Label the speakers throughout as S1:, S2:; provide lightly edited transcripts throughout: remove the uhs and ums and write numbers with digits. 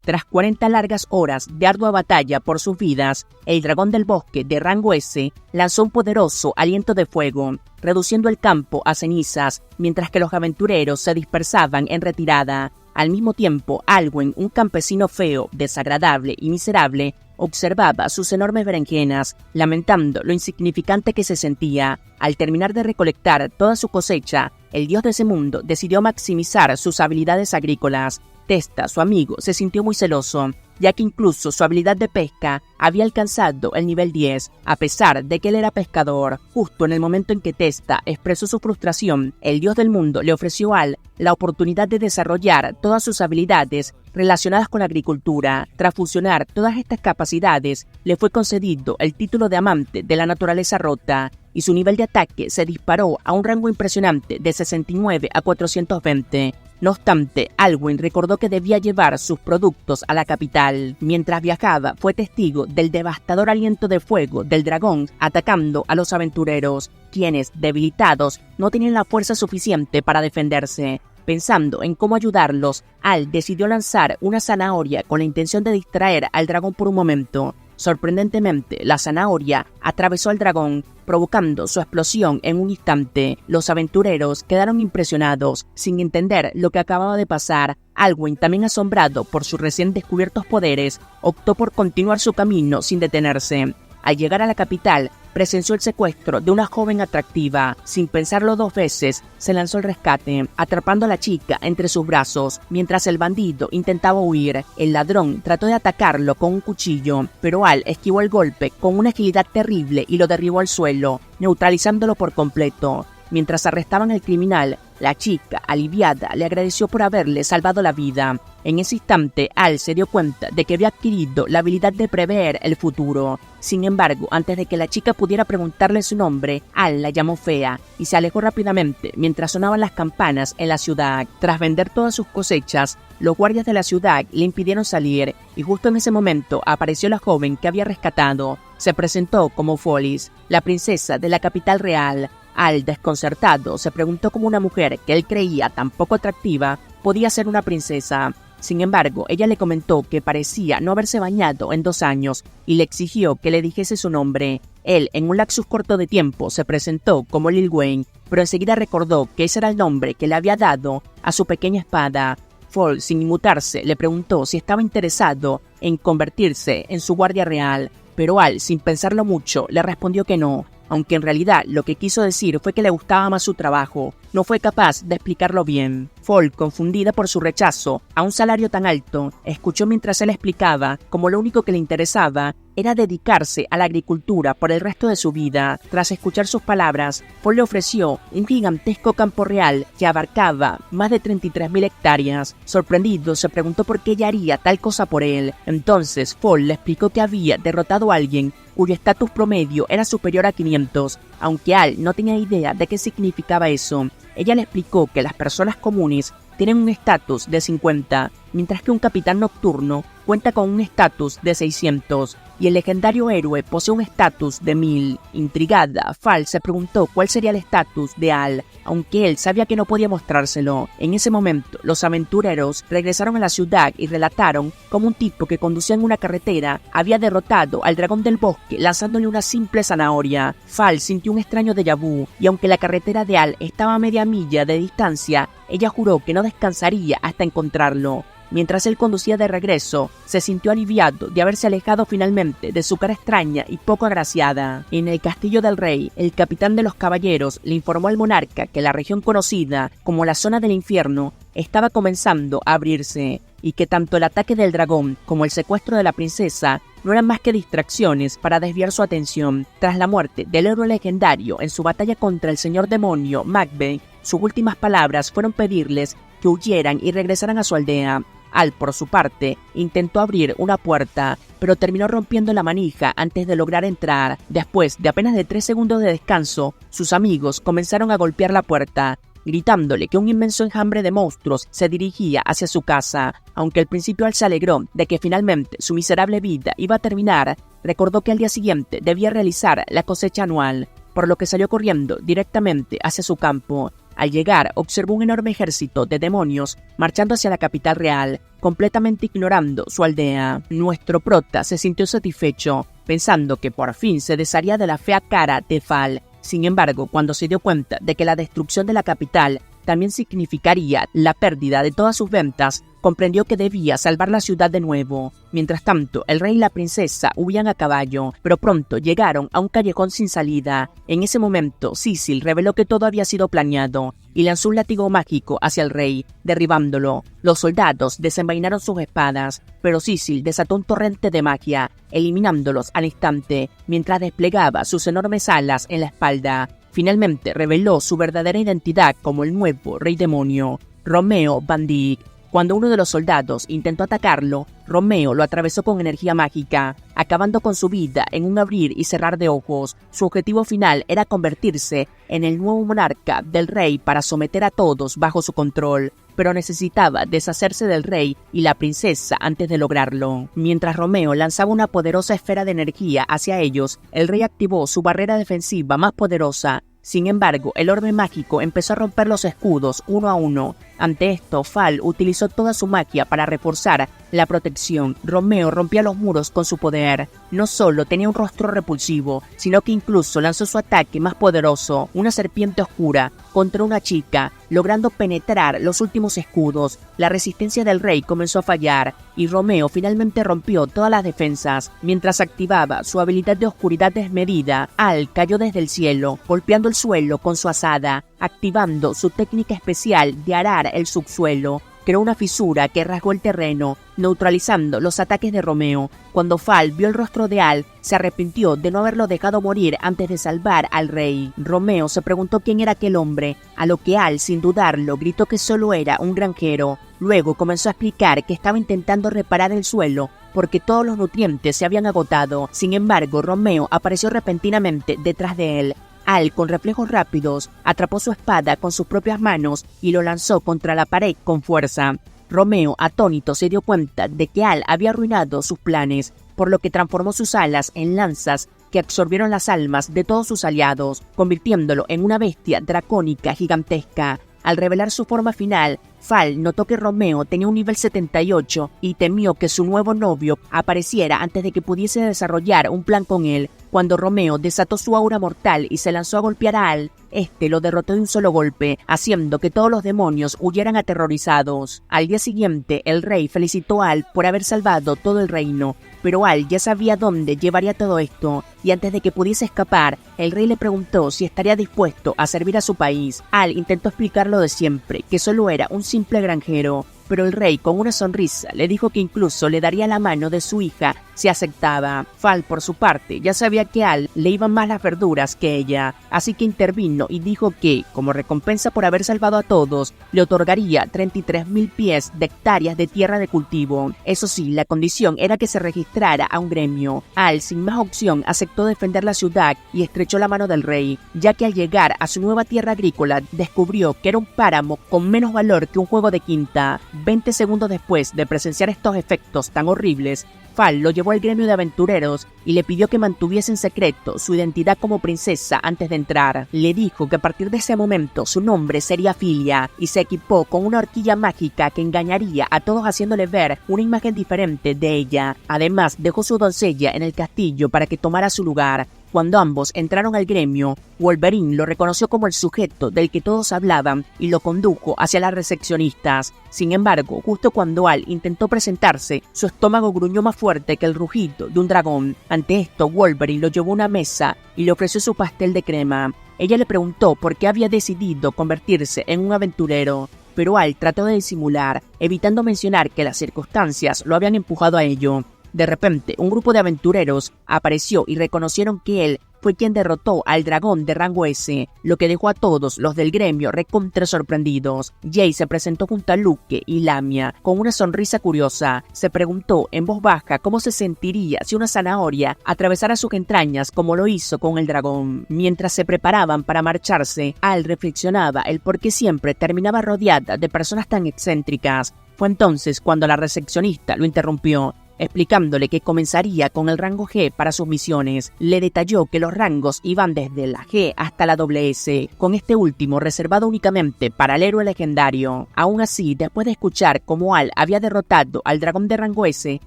S1: Tras 40 largas horas de ardua batalla por sus vidas, el dragón del bosque de rango S lanzó un poderoso aliento de fuego, reduciendo el campo a cenizas, mientras que los aventureros se dispersaban en retirada. Al mismo tiempo, Alwyn, un campesino feo, desagradable y miserable, observaba sus enormes berenjenas, lamentando lo insignificante que se sentía. Al terminar de recolectar toda su cosecha, el dios de ese mundo decidió maximizar sus habilidades agrícolas. Testa, su amigo, se sintió muy celoso, ya que incluso su habilidad de pesca había alcanzado el nivel 10, a pesar de que él era pescador. Justo en el momento en que Testa expresó su frustración, el dios del mundo le ofreció a Al la oportunidad de desarrollar todas sus habilidades relacionadas con la agricultura. Tras fusionar todas estas capacidades, le fue concedido el título de amante de la naturaleza rota, y su nivel de ataque se disparó a un rango impresionante de 69 a 420. No obstante, Alwyn recordó que debía llevar sus productos a la capital. Mientras viajaba, fue testigo del devastador aliento de fuego del dragón atacando a los aventureros, quienes, debilitados, no tenían la fuerza suficiente para defenderse. Pensando en cómo ayudarlos, Al decidió lanzar una zanahoria con la intención de distraer al dragón por un momento. Sorprendentemente, la zanahoria atravesó al dragón, provocando su explosión en un instante. Los aventureros quedaron impresionados, sin entender lo que acababa de pasar. Alwyn, también asombrado por sus recién descubiertos poderes, optó por continuar su camino sin detenerse. Al llegar a la capital, presenció el secuestro de una joven atractiva. Sin pensarlo dos veces, se lanzó al rescate, atrapando a la chica entre sus brazos. Mientras el bandido intentaba huir, el ladrón trató de atacarlo con un cuchillo, pero Al esquivó el golpe con una agilidad terrible y lo derribó al suelo, neutralizándolo por completo. Mientras arrestaban al criminal, la chica, aliviada, le agradeció por haberle salvado la vida. En ese instante, Al se dio cuenta de que había adquirido la habilidad de prever el futuro. Sin embargo, antes de que la chica pudiera preguntarle su nombre, Al la llamó fea y se alejó rápidamente mientras sonaban las campanas en la ciudad. Tras vender todas sus cosechas, los guardias de la ciudad le impidieron salir y justo en ese momento apareció la joven que había rescatado. Se presentó como Follis, la princesa de la capital real. Al, desconcertado, se preguntó cómo una mujer que él creía tan poco atractiva podía ser una princesa. Sin embargo, ella le comentó que parecía no haberse bañado en 2 años y le exigió que le dijese su nombre. Él, en un lapsus corto de tiempo, se presentó como Lil Wayne, pero enseguida recordó que ese era el nombre que le había dado a su pequeña espada. Fall, sin inmutarse, le preguntó si estaba interesado en convertirse en su guardia real, pero Al, sin pensarlo mucho, le respondió que no, aunque en realidad lo que quiso decir fue que le gustaba más su trabajo. No fue capaz de explicarlo bien. Fall, confundida por su rechazo a un salario tan alto, escuchó mientras él explicaba cómo lo único que le interesaba era dedicarse a la agricultura por el resto de su vida. Tras escuchar sus palabras, Fall le ofreció un gigantesco campo real que abarcaba más de 33.000 hectáreas. Sorprendido, se preguntó por qué ella haría tal cosa por él. Entonces, Fall le explicó que había derrotado a alguien cuyo estatus promedio era superior a 500, aunque Al no tenía idea de qué significaba eso. Ella le explicó que las personas comunes tienen un estatus de 50, mientras que un capitán nocturno cuenta con un estatus de 600, y el legendario héroe posee un estatus de 1000. Intrigada, Fall se preguntó cuál sería el estatus de Al, aunque él sabía que no podía mostrárselo. En ese momento, los aventureros regresaron a la ciudad y relataron cómo un tipo que conducía en una carretera había derrotado al dragón del bosque lanzándole una simple zanahoria. Fall sintió un extraño déjà vu, y aunque la carretera de Al estaba a media milla de distancia, ella juró que no descansaría hasta encontrarlo. Mientras él conducía de regreso, se sintió aliviado de haberse alejado finalmente de su cara extraña y poco agraciada. En el castillo del rey, el capitán de los caballeros le informó al monarca que la región conocida como la zona del infierno estaba comenzando a abrirse, y que tanto el ataque del dragón como el secuestro de la princesa no eran más que distracciones para desviar su atención. Tras la muerte del héroe legendario en su batalla contra el señor demonio Macbeth, sus últimas palabras fueron pedirles que huyeran y regresaran a su aldea. Al, por su parte, intentó abrir una puerta, pero terminó rompiendo la manija antes de lograr entrar. Después de apenas de 3 segundos de descanso, sus amigos comenzaron a golpear la puerta, gritándole que un inmenso enjambre de monstruos se dirigía hacia su casa. Aunque al principio Al se alegró de que finalmente su miserable vida iba a terminar, recordó que al día siguiente debía realizar la cosecha anual, por lo que salió corriendo directamente hacia su campo. Al llegar, observó un enorme ejército de demonios marchando hacia la capital real, completamente ignorando su aldea. Nuestro prota se sintió satisfecho, pensando que por fin se desharía de la fea cara de Fall. Sin embargo, cuando se dio cuenta de que la destrucción de la capital también significaría la pérdida de todas sus ventas, comprendió que debía salvar la ciudad de nuevo. Mientras tanto, el rey y la princesa huían a caballo, pero pronto llegaron a un callejón sin salida. En ese momento, Cecil reveló que todo había sido planeado y lanzó un látigo mágico hacia el rey, derribándolo. Los soldados desenvainaron sus espadas, pero Cecil desató un torrente de magia, eliminándolos al instante, mientras desplegaba sus enormes alas en la espalda. Finalmente reveló su verdadera identidad como el nuevo rey demonio, Romeo Van Dyke. Cuando uno de los soldados intentó atacarlo, Romeo lo atravesó con energía mágica, acabando con su vida en un abrir y cerrar de ojos. Su objetivo final era convertirse en el nuevo monarca del rey para someter a todos bajo su control, pero necesitaba deshacerse del rey y la princesa antes de lograrlo. Mientras Romeo lanzaba una poderosa esfera de energía hacia ellos, el rey activó su barrera defensiva más poderosa. Sin embargo, el orbe mágico empezó a romper los escudos uno a uno. Ante esto, Fall utilizó toda su magia para reforzar la protección. Romeo rompía los muros con su poder. No solo tenía un rostro repulsivo, sino que incluso lanzó su ataque más poderoso, una serpiente oscura, contra una chica, logrando penetrar los últimos escudos. La resistencia del rey comenzó a fallar, y Romeo finalmente rompió todas las defensas. Mientras activaba su habilidad de oscuridad desmedida, Al cayó desde el cielo, golpeando el suelo con su azada, activando su técnica especial de arar el subsuelo. Creó una fisura que rasgó el terreno, neutralizando los ataques de Romeo. Cuando Fall vio el rostro de Al, se arrepintió de no haberlo dejado morir antes de salvar al rey. Romeo se preguntó quién era aquel hombre, a lo que Al, sin dudarlo, gritó que solo era un granjero. Luego comenzó a explicar que estaba intentando reparar el suelo, porque todos los nutrientes se habían agotado. Sin embargo, Romeo apareció repentinamente detrás de él. Al, con reflejos rápidos, atrapó su espada con sus propias manos y lo lanzó contra la pared con fuerza. Romeo, atónito, se dio cuenta de que Al había arruinado sus planes, por lo que transformó sus alas en lanzas que absorbieron las almas de todos sus aliados, convirtiéndolo en una bestia dracónica gigantesca. Al revelar su forma final, Fall notó que Romeo tenía un nivel 78 y temió que su nuevo novio apareciera antes de que pudiese desarrollar un plan con él. Cuando Romeo desató su aura mortal y se lanzó a golpear a Al, este lo derrotó de un solo golpe, haciendo que todos los demonios huyeran aterrorizados. Al día siguiente, el rey felicitó a Al por haber salvado todo el reino, pero Al ya sabía dónde llevaría todo esto, y antes de que pudiese escapar, el rey le preguntó si estaría dispuesto a servir a su país. Al intentó explicar lo de siempre, que solo era un simple granjero, pero el rey con una sonrisa le dijo que incluso le daría la mano de su hija si aceptaba. Fall, por su parte, ya sabía que a Al le iban más las verduras que ella, así que intervino y dijo que, como recompensa por haber salvado a todos, le otorgaría 33.000 pies de hectáreas de tierra de cultivo. Eso sí, la condición era que se registrara a un gremio. Al, sin más opción, aceptó defender la ciudad y estrechó la mano del rey, ya que al llegar a su nueva tierra agrícola, descubrió que era un páramo con menos valor que un juego de quinta. 20 segundos después de presenciar estos efectos tan horribles, Fall lo llevó al gremio de aventureros y le pidió que mantuviese en secreto su identidad como princesa antes de entrar. Le dijo que a partir de ese momento su nombre sería Filia y se equipó con una horquilla mágica que engañaría a todos haciéndole ver una imagen diferente de ella. Además, dejó su doncella en el castillo para que tomara su lugar. Cuando ambos entraron al gremio, Wolverine lo reconoció como el sujeto del que todos hablaban y lo condujo hacia las recepcionistas. Sin embargo, justo cuando Al intentó presentarse, su estómago gruñó más fuerte que el rugido de un dragón. Ante esto, Wolverine lo llevó a una mesa y le ofreció su pastel de crema. Ella le preguntó por qué había decidido convertirse en un aventurero, pero Al trató de disimular, evitando mencionar que las circunstancias lo habían empujado a ello. De repente, un grupo de aventureros apareció y reconocieron que él fue quien derrotó al dragón de rango S, lo que dejó a todos los del gremio recontra sorprendidos. Jay se presentó junto a Luke y Lamia con una sonrisa curiosa. Se preguntó en voz baja cómo se sentiría si una zanahoria atravesara sus entrañas como lo hizo con el dragón. Mientras se preparaban para marcharse, Al reflexionaba el por qué siempre terminaba rodeada de personas tan excéntricas. Fue entonces cuando la recepcionista lo interrumpió. explicándole que comenzaría con el rango G para sus misiones. Le detalló que los rangos iban desde la G hasta la SS, con este último reservado únicamente para el héroe legendario. Aún así, después de escuchar cómo Al había derrotado al dragón de rango S,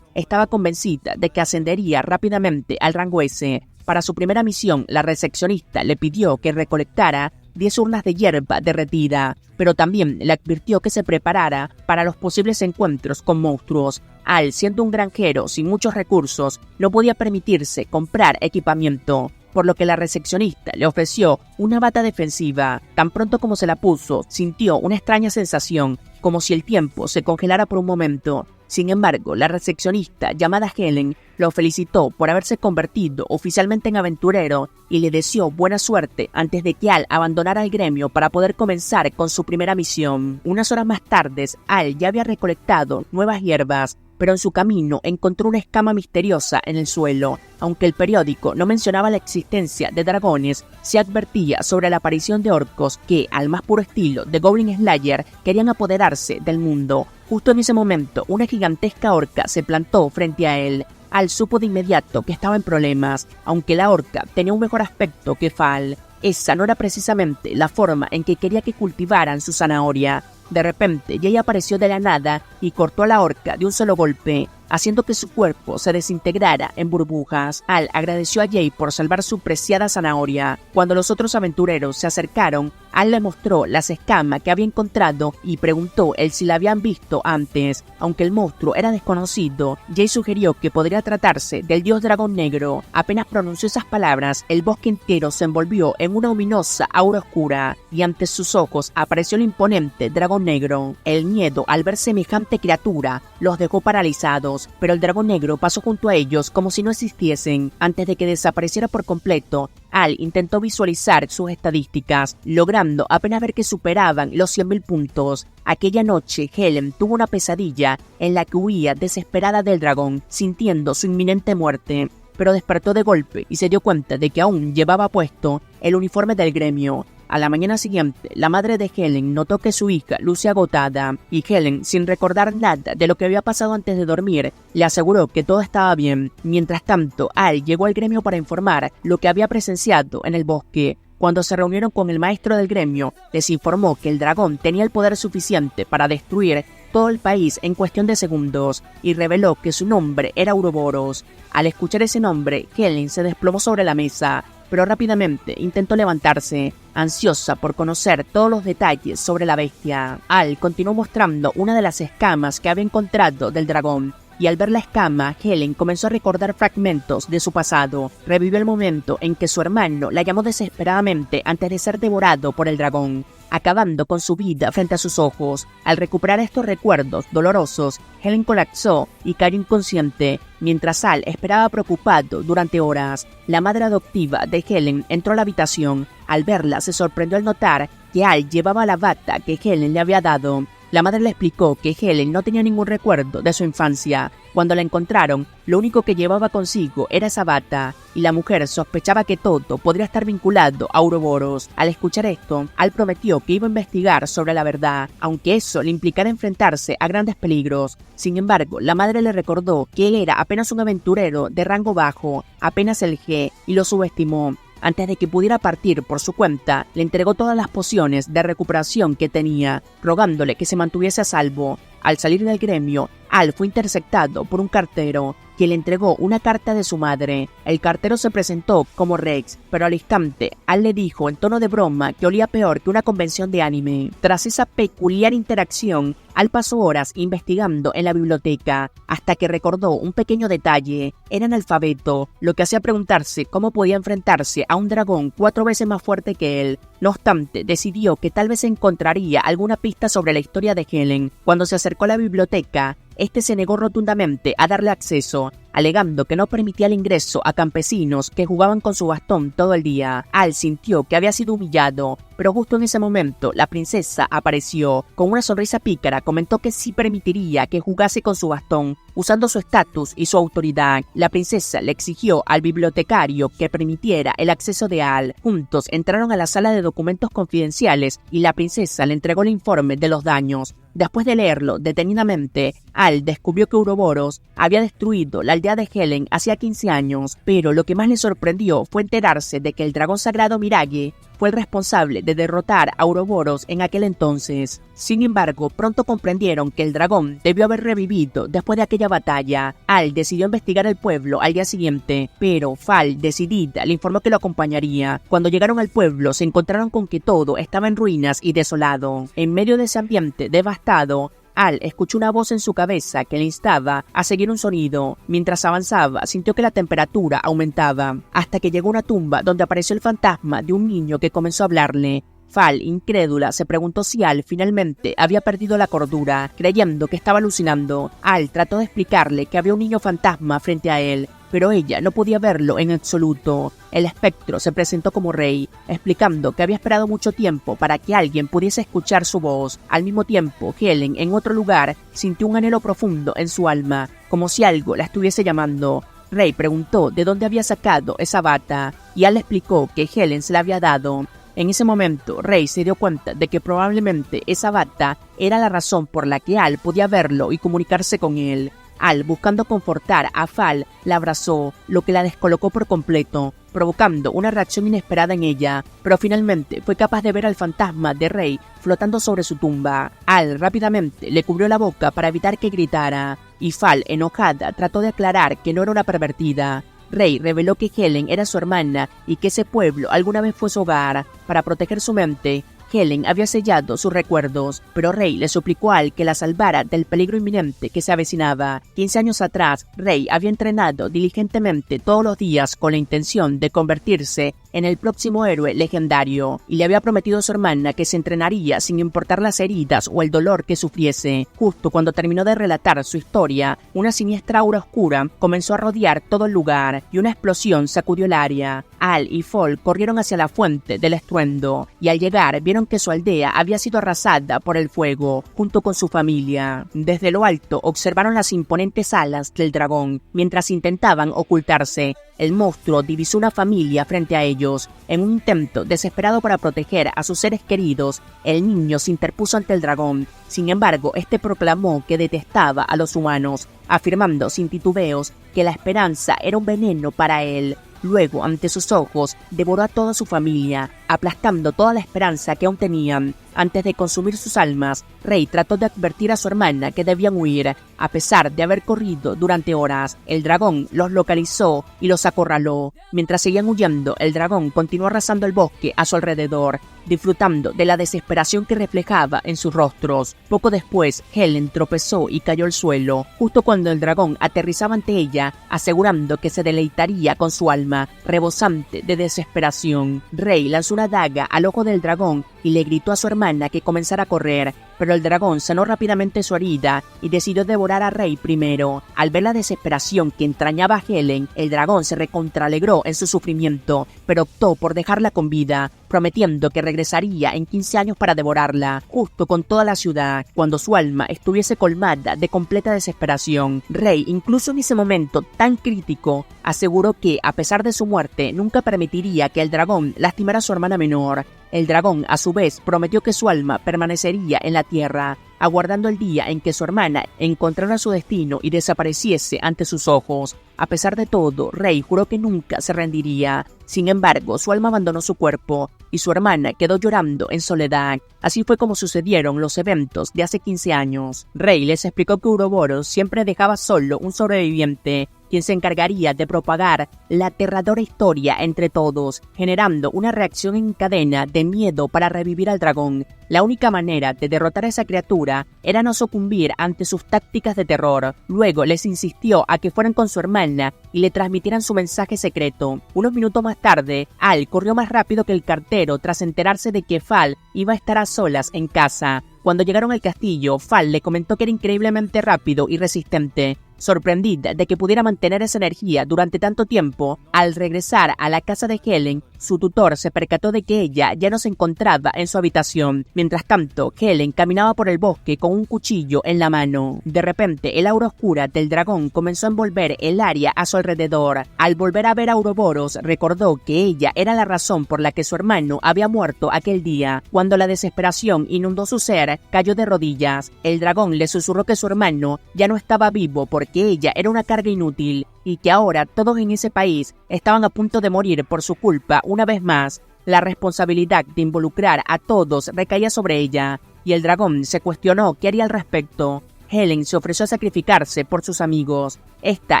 S1: estaba convencida de que ascendería rápidamente al rango S. Para su primera misión, la recepcionista le pidió que recolectara 10 urnas de hierba derretida, pero también le advirtió que se preparara para los posibles encuentros con monstruos. Al, siendo un granjero sin muchos recursos, no podía permitirse comprar equipamiento, por lo que la recepcionista le ofreció una bata defensiva. Tan pronto como se la puso, sintió una extraña sensación, como si el tiempo se congelara por un momento. Sin embargo, la recepcionista, llamada Helen, lo felicitó por haberse convertido oficialmente en aventurero y le deseó buena suerte antes de que Al abandonara el gremio para poder comenzar con su primera misión. Unas horas más tarde, Al ya había recolectado nuevas hierbas, pero en su camino encontró una escama misteriosa en el suelo. Aunque el periódico no mencionaba la existencia de dragones, se advertía sobre la aparición de orcos que, al más puro estilo de Goblin Slayer, querían apoderarse del mundo. Justo en ese momento, una gigantesca orca se plantó frente a él. Al supo de inmediato que estaba en problemas, aunque la orca tenía un mejor aspecto que Fal. Esa no era precisamente la forma en que quería que cultivaran su zanahoria. De repente, Jay apareció de la nada y cortó a la orca de un solo golpe, haciendo que su cuerpo se desintegrara en burbujas. Al agradeció a Jay por salvar su preciada zanahoria. Cuando los otros aventureros se acercaron, Al le mostró las escamas que había encontrado y preguntó si la habían visto antes. Aunque el monstruo era desconocido, Jay sugirió que podría tratarse del dios dragón negro. Apenas pronunció esas palabras, el bosque entero se envolvió en una ominosa aura oscura y ante sus ojos apareció el imponente dragón negro. El miedo al ver semejante criatura los dejó paralizados, pero el dragón negro pasó junto a ellos como si no existiesen. Antes de que desapareciera por completo, Al intentó visualizar sus estadísticas, logrando apenas ver que superaban los 100.000 puntos. Aquella noche, Helen tuvo una pesadilla en la que huía desesperada del dragón, sintiendo su inminente muerte, pero despertó de golpe y se dio cuenta de que aún llevaba puesto el uniforme del gremio. A la mañana siguiente, la madre de Helen notó que su hija lucía agotada, y Helen, sin recordar nada de lo que había pasado antes de dormir, le aseguró que todo estaba bien. Mientras tanto, Al llegó al gremio para informar lo que había presenciado en el bosque. Cuando se reunieron con el maestro del gremio, les informó que el dragón tenía el poder suficiente para destruir todo el país en cuestión de segundos, y reveló que su nombre era Ouroboros. Al escuchar ese nombre, Helen se desplomó sobre la mesa, pero rápidamente intentó levantarse, ansiosa por conocer todos los detalles sobre la bestia. Al continuó mostrando una de las escamas que había encontrado del dragón, y al ver la escama, Helen comenzó a recordar fragmentos de su pasado. Revivió el momento en que su hermano la llamó desesperadamente antes de ser devorado por el dragón, acabando con su vida frente a sus ojos. Al recuperar estos recuerdos dolorosos, Helen colapsó y cayó inconsciente, mientras Al esperaba preocupado durante horas. La madre adoptiva de Helen entró a la habitación. Al verla, se sorprendió al notar que Al llevaba la bata que Helen le había dado. La madre le explicó que Helen no tenía ningún recuerdo de su infancia. Cuando la encontraron, lo único que llevaba consigo era esa bata, y la mujer sospechaba que todo podría estar vinculado a Ouroboros. Al escuchar esto, Al prometió que iba a investigar sobre la verdad, aunque eso le implicara enfrentarse a grandes peligros. Sin embargo, la madre le recordó que él era apenas un aventurero de rango bajo, apenas el G, y lo subestimó. Antes de que pudiera partir por su cuenta, le entregó todas las pociones de recuperación que tenía, rogándole que se mantuviese a salvo. Al salir del gremio, Al fue interceptado por un cartero, que le entregó una carta de su madre. El cartero se presentó como Rex, pero al instante, Al le dijo en tono de broma que olía peor que una convención de anime. Tras esa peculiar interacción, Al pasó horas investigando en la biblioteca, hasta que recordó un pequeño detalle. Era analfabeto, lo que hacía preguntarse cómo podía enfrentarse a un dragón 4 veces más fuerte que él. No obstante, decidió que tal vez encontraría alguna pista sobre la historia de Helen. Cuando se acercó a la biblioteca, este se negó rotundamente a darle acceso. alegando que no permitía el ingreso a campesinos que jugaban con su bastón todo el día. Al sintió que había sido humillado, pero justo en ese momento la princesa apareció. Con una sonrisa pícara comentó que sí permitiría que jugase con su bastón, usando su estatus y su autoridad. La princesa le exigió al bibliotecario que permitiera el acceso de Al. Juntos entraron a la sala de documentos confidenciales y la princesa le entregó el informe de los daños. Después de leerlo detenidamente, Al descubrió que Ouroboros había destruido la aldea de Helen hacía 15 años, pero lo que más le sorprendió fue enterarse de que el dragón sagrado Mirage fue el responsable de derrotar a Ouroboros en aquel entonces. Sin embargo, pronto comprendieron que el dragón debió haber revivido después de aquella batalla. Al decidió investigar el pueblo al día siguiente, pero Fal, decidida, le informó que lo acompañaría. Cuando llegaron al pueblo, se encontraron con que todo estaba en ruinas y desolado. En medio de ese ambiente devastado, Al escuchó una voz en su cabeza que le instaba a seguir un sonido. Mientras avanzaba, sintió que la temperatura aumentaba, hasta que llegó a una tumba donde apareció el fantasma de un niño que comenzó a hablarle. Fal, incrédula, se preguntó si Al finalmente había perdido la cordura, creyendo que estaba alucinando. Al trató de explicarle que había un niño fantasma frente a él, pero ella no podía verlo en absoluto. El espectro se presentó como rey, explicando que había esperado mucho tiempo para que alguien pudiese escuchar su voz. Al mismo tiempo, Helen, en otro lugar, sintió un anhelo profundo en su alma, como si algo la estuviese llamando. Rey preguntó de dónde había sacado esa bata, y Al le explicó que Helen se la había dado. En ese momento, Rey se dio cuenta de que probablemente esa bata era la razón por la que Al podía verlo y comunicarse con él. Al, buscando confortar a Fal, la abrazó, lo que la descolocó por completo, provocando una reacción inesperada en ella, pero finalmente fue capaz de ver al fantasma de Rey flotando sobre su tumba. Al rápidamente le cubrió la boca para evitar que gritara, y Fal, enojada, trató de aclarar que no era una pervertida. Rey reveló que Helen era su hermana y que ese pueblo alguna vez fue su hogar. Para proteger su mente, Helen había sellado sus recuerdos, pero Rey le suplicó a Al que la salvara del peligro inminente que se avecinaba. 15 años atrás, Rey había entrenado diligentemente todos los días con la intención de convertirse en el próximo héroe legendario, y le había prometido a su hermana que se entrenaría sin importar las heridas o el dolor que sufriese. Justo cuando terminó de relatar su historia, una siniestra aura oscura comenzó a rodear todo el lugar y una explosión sacudió el área. Al y Fol corrieron hacia la fuente del estruendo, y al llegar vieron que su aldea había sido arrasada por el fuego, junto con su familia. Desde lo alto observaron las imponentes alas del dragón. Mientras intentaban ocultarse, el monstruo divisó una familia frente a ellos. En un intento desesperado para proteger a sus seres queridos, el niño se interpuso ante el dragón. Sin embargo, este proclamó que detestaba a los humanos, afirmando sin titubeos que la esperanza era un veneno para él. Luego, ante sus ojos, devoró a toda su familia, aplastando toda la esperanza que aún tenían. Antes de consumir sus almas, Rey trató de advertir a su hermana que debían huir. A pesar de haber corrido durante horas, el dragón los localizó y los acorraló. Mientras seguían huyendo, el dragón continuó arrasando el bosque a su alrededor, disfrutando de la desesperación que reflejaba en sus rostros. Poco después, Helen tropezó y cayó al suelo, justo cuando el dragón aterrizaba ante ella, asegurando que se deleitaría con su alma, rebosante de desesperación. Rey lanzó una daga al ojo del dragón y le gritó a su hermana que comenzara a correr, pero el dragón sanó rápidamente su herida y decidió devorar a Rey primero. Al ver la desesperación que entrañaba a Helen, el dragón se recontraalegró en su sufrimiento, pero optó por dejarla con vida, prometiendo que regresaría en 15 años para devorarla, justo con toda la ciudad, cuando su alma estuviese colmada de completa desesperación. Rey, incluso en ese momento tan crítico, aseguró que, a pesar de su muerte, nunca permitiría que el dragón lastimara a su hermana menor. El dragón, a su vez, prometió que su alma permanecería en la tierra, aguardando el día en que su hermana encontrara su destino y desapareciese ante sus ojos. A pesar de todo, Rey juró que nunca se rendiría. Sin embargo, su alma abandonó su cuerpo y su hermana quedó llorando en soledad. Así fue como sucedieron los eventos de hace 15 años. Rey les explicó que Ouroboros siempre dejaba solo un sobreviviente, quien se encargaría de propagar la aterradora historia entre todos, generando una reacción en cadena de miedo para revivir al dragón. La única manera de derrotar a esa criatura era no sucumbir ante sus tácticas de terror. Luego les insistió a que fueran con su hermana y le transmitieran su mensaje secreto. Unos minutos más tarde, Al corrió más rápido que el cartero tras enterarse de que Fal iba a estar a solas en casa. Cuando llegaron al castillo, Fal le comentó que era increíblemente rápido y resistente, Sorprendida de que pudiera mantener esa energía durante tanto tiempo, al regresar a la casa de Helen, su tutor se percató de que ella ya no se encontraba en su habitación. Mientras tanto, Helen caminaba por el bosque con un cuchillo en la mano. De repente, el aura oscura del dragón comenzó a envolver el área a su alrededor. Al volver a ver a Ouroboros, recordó que ella era la razón por la que su hermano había muerto aquel día. Cuando la desesperación inundó su ser, cayó de rodillas. El dragón le susurró que su hermano ya no estaba vivo porque ella era una carga inútil y que ahora todos en ese país estaban a punto de morir por su culpa una vez más. La responsabilidad de involucrar a todos recaía sobre ella, y el dragón se cuestionó qué haría al respecto. Helen se ofreció a sacrificarse por sus amigos. Esta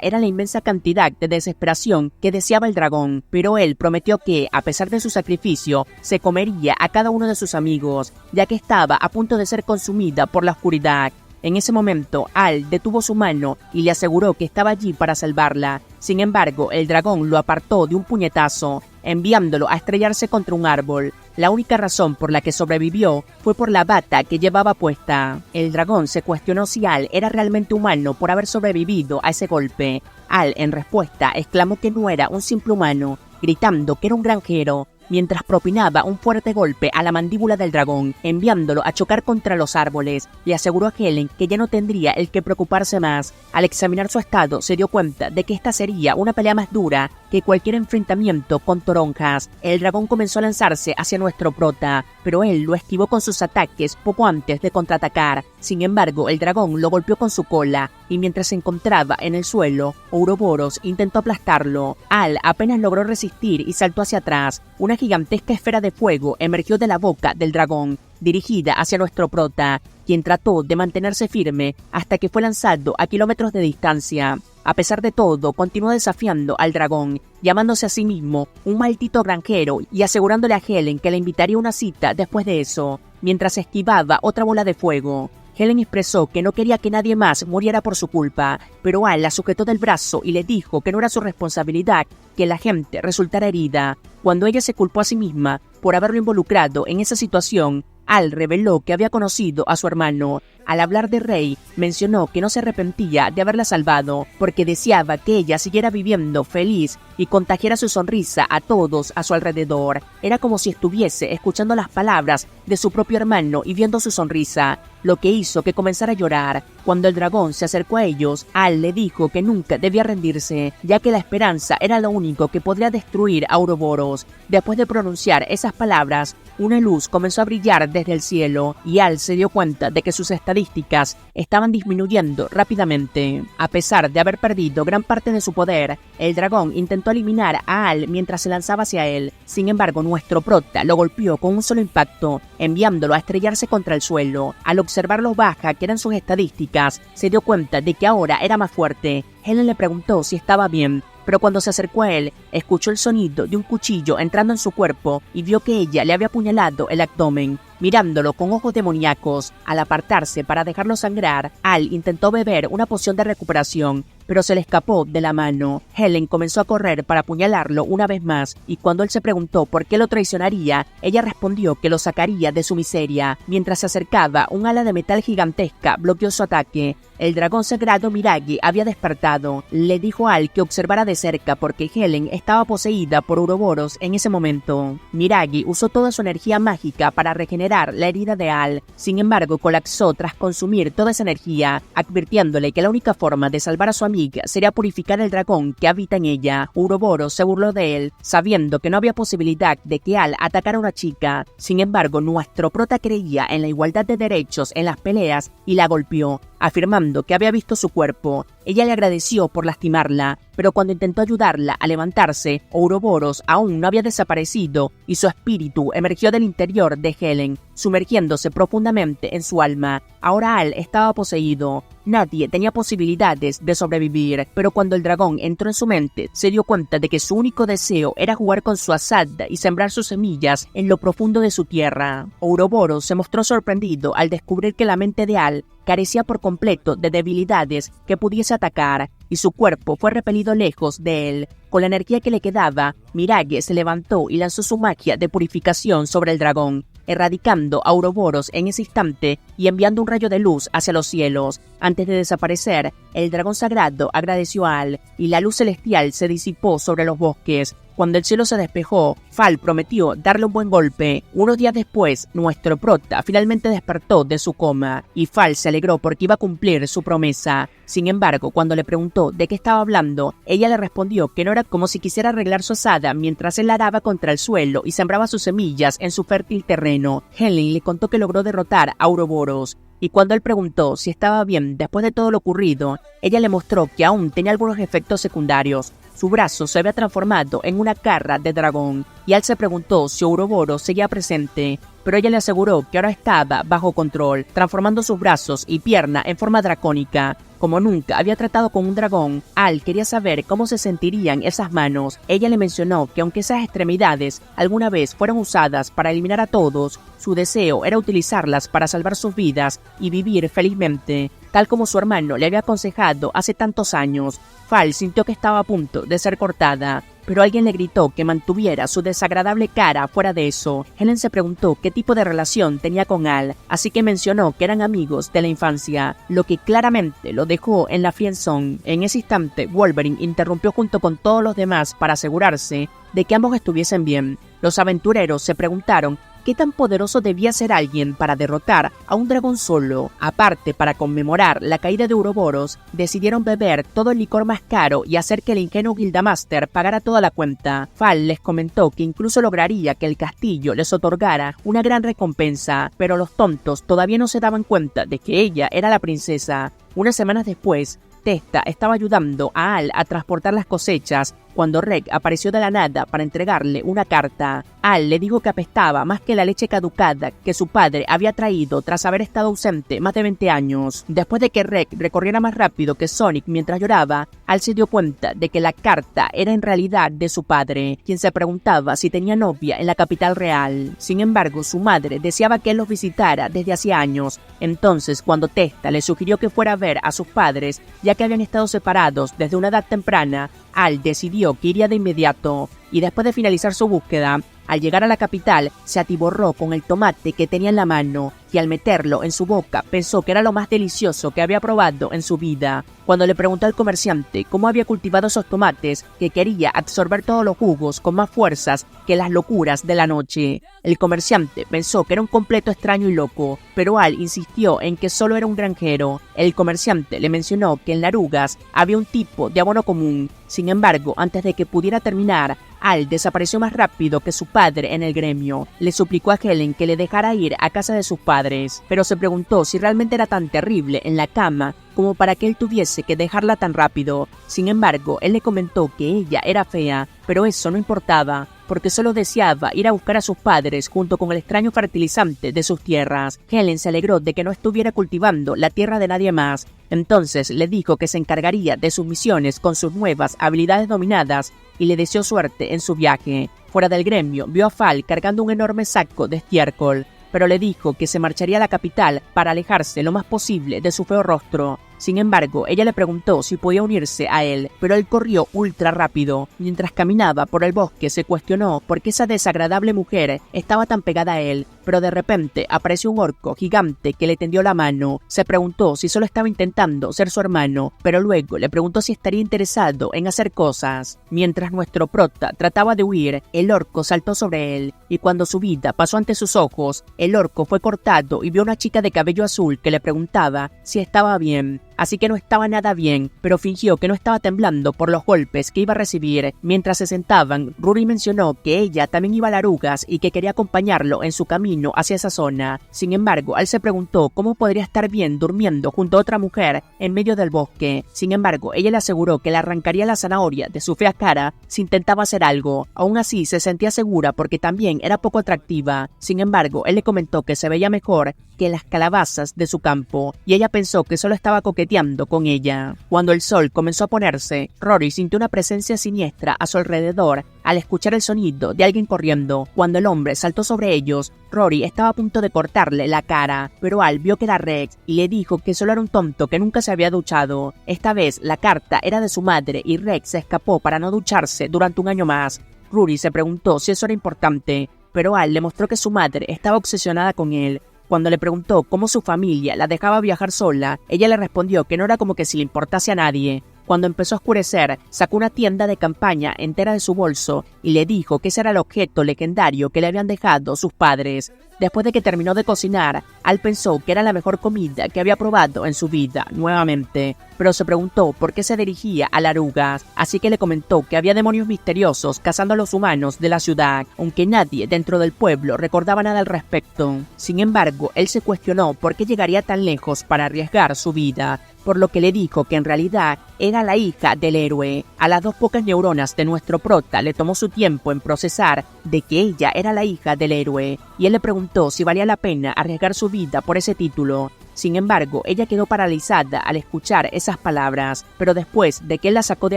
S1: era la inmensa cantidad de desesperación que deseaba el dragón, pero él prometió que, a pesar de su sacrificio, se comería a cada uno de sus amigos, ya que estaba a punto de ser consumida por la oscuridad. En ese momento, Al detuvo su mano y le aseguró que estaba allí para salvarla. Sin embargo, el dragón lo apartó de un puñetazo, enviándolo a estrellarse contra un árbol. La única razón por la que sobrevivió fue por la bata que llevaba puesta. El dragón se cuestionó si Al era realmente humano por haber sobrevivido a ese golpe. Al, en respuesta, exclamó que no era un simple humano, gritando que era un granjero, mientras propinaba un fuerte golpe a la mandíbula del dragón, enviándolo a chocar contra los árboles. Le aseguró a Helen que ya no tendría el que preocuparse más. Al examinar su estado, se dio cuenta de que esta sería una pelea más dura que cualquier enfrentamiento con toronjas. El dragón comenzó a lanzarse hacia nuestro prota, pero él lo esquivó con sus ataques poco antes de contraatacar. Sin embargo, el dragón lo golpeó con su cola, y mientras se encontraba en el suelo, Ouroboros intentó aplastarlo. Al apenas logró resistir y saltó hacia atrás. Una gigantesca esfera de fuego emergió de la boca del dragón, dirigida hacia nuestro prota, quien trató de mantenerse firme hasta que fue lanzado a kilómetros de distancia. A pesar de todo, continuó desafiando al dragón, llamándose a sí mismo un maldito granjero y asegurándole a Helen que le invitaría a una cita después de eso, mientras esquivaba otra bola de fuego. Helen expresó que no quería que nadie más muriera por su culpa, pero Al la sujetó del brazo y le dijo que no era su responsabilidad que la gente resultara herida. Cuando ella se culpó a sí misma por haberlo involucrado en esa situación, Al reveló que había conocido a su hermano. Al hablar de Rey, mencionó que no se arrepentía de haberla salvado, porque deseaba que ella siguiera viviendo feliz y contagiara su sonrisa a todos a su alrededor. Era como si estuviese escuchando las palabras de su propio hermano y viendo su sonrisa, lo que hizo que comenzara a llorar. Cuando el dragón se acercó a ellos, Al le dijo que nunca debía rendirse, ya que la esperanza era lo único que podría destruir a Ouroboros. Después de pronunciar esas palabras, una luz comenzó a brillar desde el cielo, y Al se dio cuenta de que sus estadísticas estaban disminuyendo rápidamente. A pesar de haber perdido gran parte de su poder, el dragón intentó eliminar a Al mientras se lanzaba hacia él. Sin embargo, nuestro prota lo golpeó con un solo impacto, enviándolo a estrellarse contra el suelo. Al observar lo baja que eran sus estadísticas, se dio cuenta de que ahora era más fuerte. Helen le preguntó si estaba bien, pero cuando se acercó a él, escuchó el sonido de un cuchillo entrando en su cuerpo y vio que ella le había apuñalado el abdomen. Mirándolo con ojos demoníacos, al apartarse para dejarlo sangrar, Al intentó beber una poción de recuperación, pero se le escapó de la mano. Helen comenzó a correr para apuñalarlo una vez más, y cuando él se preguntó por qué lo traicionaría, ella respondió que lo sacaría de su miseria. Mientras se acercaba, un ala de metal gigantesca bloqueó su ataque. El dragón sagrado Miragi había despertado. Le dijo a Al que observara de cerca porque Helen estaba poseída por Ouroboros en ese momento. Miragi usó toda su energía mágica para regenerar la herida de Al. Sin embargo, colapsó tras consumir toda esa energía, advirtiéndole que la única forma de salvar a su amiga sería purificar el dragón que habita en ella. Ouroboros se burló de él, sabiendo que no había posibilidad de que Al atacara a una chica. Sin embargo, nuestro prota creía en la igualdad de derechos en las peleas y la golpeó, afirmando que había visto su cuerpo. Ella le agradeció por lastimarla, pero cuando intentó ayudarla a levantarse, Ouroboros aún no había desaparecido y su espíritu emergió del interior de Helen, sumergiéndose profundamente en su alma. Ahora Al estaba poseído. Nadie tenía posibilidades de sobrevivir, pero cuando el dragón entró en su mente, se dio cuenta de que su único deseo era jugar con su asada y sembrar sus semillas en lo profundo de su tierra. Ouroboros se mostró sorprendido al descubrir que la mente de Al carecía por completo de debilidades que pudiese atacar, y su cuerpo fue repelido lejos de él. Con la energía que le quedaba, Miragi se levantó y lanzó su magia de purificación sobre el dragón, erradicando a Ouroboros en ese instante y enviando un rayo de luz hacia los cielos. Antes de desaparecer, el dragón sagrado agradeció a Al y la luz celestial se disipó sobre los bosques. Cuando el cielo se despejó, Fal prometió darle un buen golpe. Unos días después, nuestro prota finalmente despertó de su coma y Fal se alegró porque iba a cumplir su promesa. Sin embargo, cuando le preguntó de qué estaba hablando, ella le respondió que no era como si quisiera arreglar su asada mientras él la araba contra el suelo y sembraba sus semillas en su fértil terreno. Helen le contó que logró derrotar a Ouroboros. Y cuando él preguntó si estaba bien después de todo lo ocurrido, ella le mostró que aún tenía algunos efectos secundarios. Su brazo se había transformado en una garra de dragón, y él se preguntó si Ouroboros seguía presente, pero ella le aseguró que ahora estaba bajo control, transformando sus brazos y pierna en forma dracónica. Como nunca había tratado con un dragón, Al quería saber cómo se sentirían esas manos. Ella le mencionó que aunque esas extremidades alguna vez fueron usadas para eliminar a todos, su deseo era utilizarlas para salvar sus vidas y vivir felizmente, tal como su hermano le había aconsejado hace tantos años. Fal sintió que estaba a punto de ser cortada, pero alguien le gritó que mantuviera su desagradable cara fuera de eso. Helen se preguntó qué tipo de relación tenía con Al, así que mencionó que eran amigos de la infancia, lo que claramente lo dejó en la friendzone. En ese instante, Wolverine interrumpió junto con todos los demás para asegurarse de que ambos estuviesen bien. Los aventureros se preguntaron ¿qué tan poderoso debía ser alguien para derrotar a un dragón solo? Aparte, para conmemorar la caída de Ouroboros, decidieron beber todo el licor más caro y hacer que el ingenuo Guildamaster pagara toda la cuenta. Fal les comentó que incluso lograría que el castillo les otorgara una gran recompensa, pero los tontos todavía no se daban cuenta de que ella era la princesa. Unas semanas después, Testa estaba ayudando a Al a transportar las cosechas cuando Reg apareció de la nada para entregarle una carta. Al le dijo que apestaba más que la leche caducada que su padre había traído tras haber estado ausente más de 20 años. Después de que Reg recorriera más rápido que Sonic mientras lloraba, Al se dio cuenta de que la carta era en realidad de su padre, quien se preguntaba si tenía novia en la capital real. Sin embargo, su madre deseaba que él los visitara desde hacía años. Entonces, cuando Testa le sugirió que fuera a ver a sus padres, ya que habían estado separados desde una edad temprana, Al decidió que iría de inmediato, y después de finalizar su búsqueda, al llegar a la capital, se atiborró con el tomate que tenía en la mano y al meterlo en su boca pensó que era lo más delicioso que había probado en su vida. Cuando le preguntó al comerciante cómo había cultivado esos tomates, que quería absorber todos los jugos con más fuerzas que las locuras de la noche, el comerciante pensó que era un completo extraño y loco, pero Al insistió en que solo era un granjero. El comerciante le mencionó que en Larugas había un tipo de abono común. Sin embargo, antes de que pudiera terminar, Al desapareció más rápido que su padre en el gremio. Le suplicó a Helen que le dejara ir a casa de sus padres, pero se preguntó si realmente era tan terrible en la cama como para que él tuviese que dejarla tan rápido. Sin embargo, él le comentó que ella era fea, pero eso no importaba, porque solo deseaba ir a buscar a sus padres junto con el extraño fertilizante de sus tierras. Helen se alegró de que no estuviera cultivando la tierra de nadie más. Entonces le dijo que se encargaría de sus misiones con sus nuevas habilidades dominadas y le deseó suerte en su viaje. Fuera del gremio, vio a Fal cargando un enorme saco de estiércol, pero le dijo que se marcharía a la capital para alejarse lo más posible de su feo rostro. Sin embargo, ella le preguntó si podía unirse a él, pero él corrió ultra rápido. Mientras caminaba por el bosque se cuestionó por qué esa desagradable mujer estaba tan pegada a él, pero de repente apareció un orco gigante que le tendió la mano. Se preguntó si solo estaba intentando ser su hermano, pero luego le preguntó si estaría interesado en hacer cosas. Mientras nuestro prota trataba de huir, el orco saltó sobre él, y cuando su vida pasó ante sus ojos, el orco fue cortado y vio a una chica de cabello azul que le preguntaba si estaba bien. Así que no estaba nada bien, pero fingió que no estaba temblando por los golpes que iba a recibir. Mientras se sentaban, Rory mencionó que ella también iba a Larugas y que quería acompañarlo en su camino hacia esa zona. Sin embargo, él se preguntó cómo podría estar bien durmiendo junto a otra mujer en medio del bosque. Sin embargo, ella le aseguró que le arrancaría la zanahoria de su fea cara si intentaba hacer algo. Aún así, se sentía segura porque también era poco atractiva. Sin embargo, él le comentó que se veía mejor que las calabazas de su campo, y ella pensó que solo estaba coqueteando con ella. Cuando el sol comenzó a ponerse, Rory sintió una presencia siniestra a su alrededor al escuchar el sonido de alguien corriendo. Cuando el hombre saltó sobre ellos, Rory estaba a punto de cortarle la cara, pero Al vio que era Rex y le dijo que solo era un tonto que nunca se había duchado. Esta vez la carta era de su madre y Rex se escapó para no ducharse durante un año más. Rory se preguntó si eso era importante, pero Al le mostró que su madre estaba obsesionada con él. Cuando le preguntó cómo su familia la dejaba viajar sola, ella le respondió que no era como que si le importase a nadie. Cuando empezó a oscurecer, sacó una tienda de campaña entera de su bolso y le dijo que ese era el objeto legendario que le habían dejado sus padres. Después de que terminó de cocinar, Al pensó que era la mejor comida que había probado en su vida nuevamente, pero se preguntó por qué se dirigía a Larugas, así que le comentó que había demonios misteriosos cazando a los humanos de la ciudad, aunque nadie dentro del pueblo recordaba nada al respecto. Sin embargo, él se cuestionó por qué llegaría tan lejos para arriesgar su vida, por lo que le dijo que en realidad era la hija del héroe. A las 2 pocas neuronas de nuestro prota le tomó su tiempo en procesar de que ella era la hija del héroe, y él le preguntó si valía la pena arriesgar su vida por ese título. Sin embargo, ella quedó paralizada al escuchar esas palabras, pero después de que él la sacó de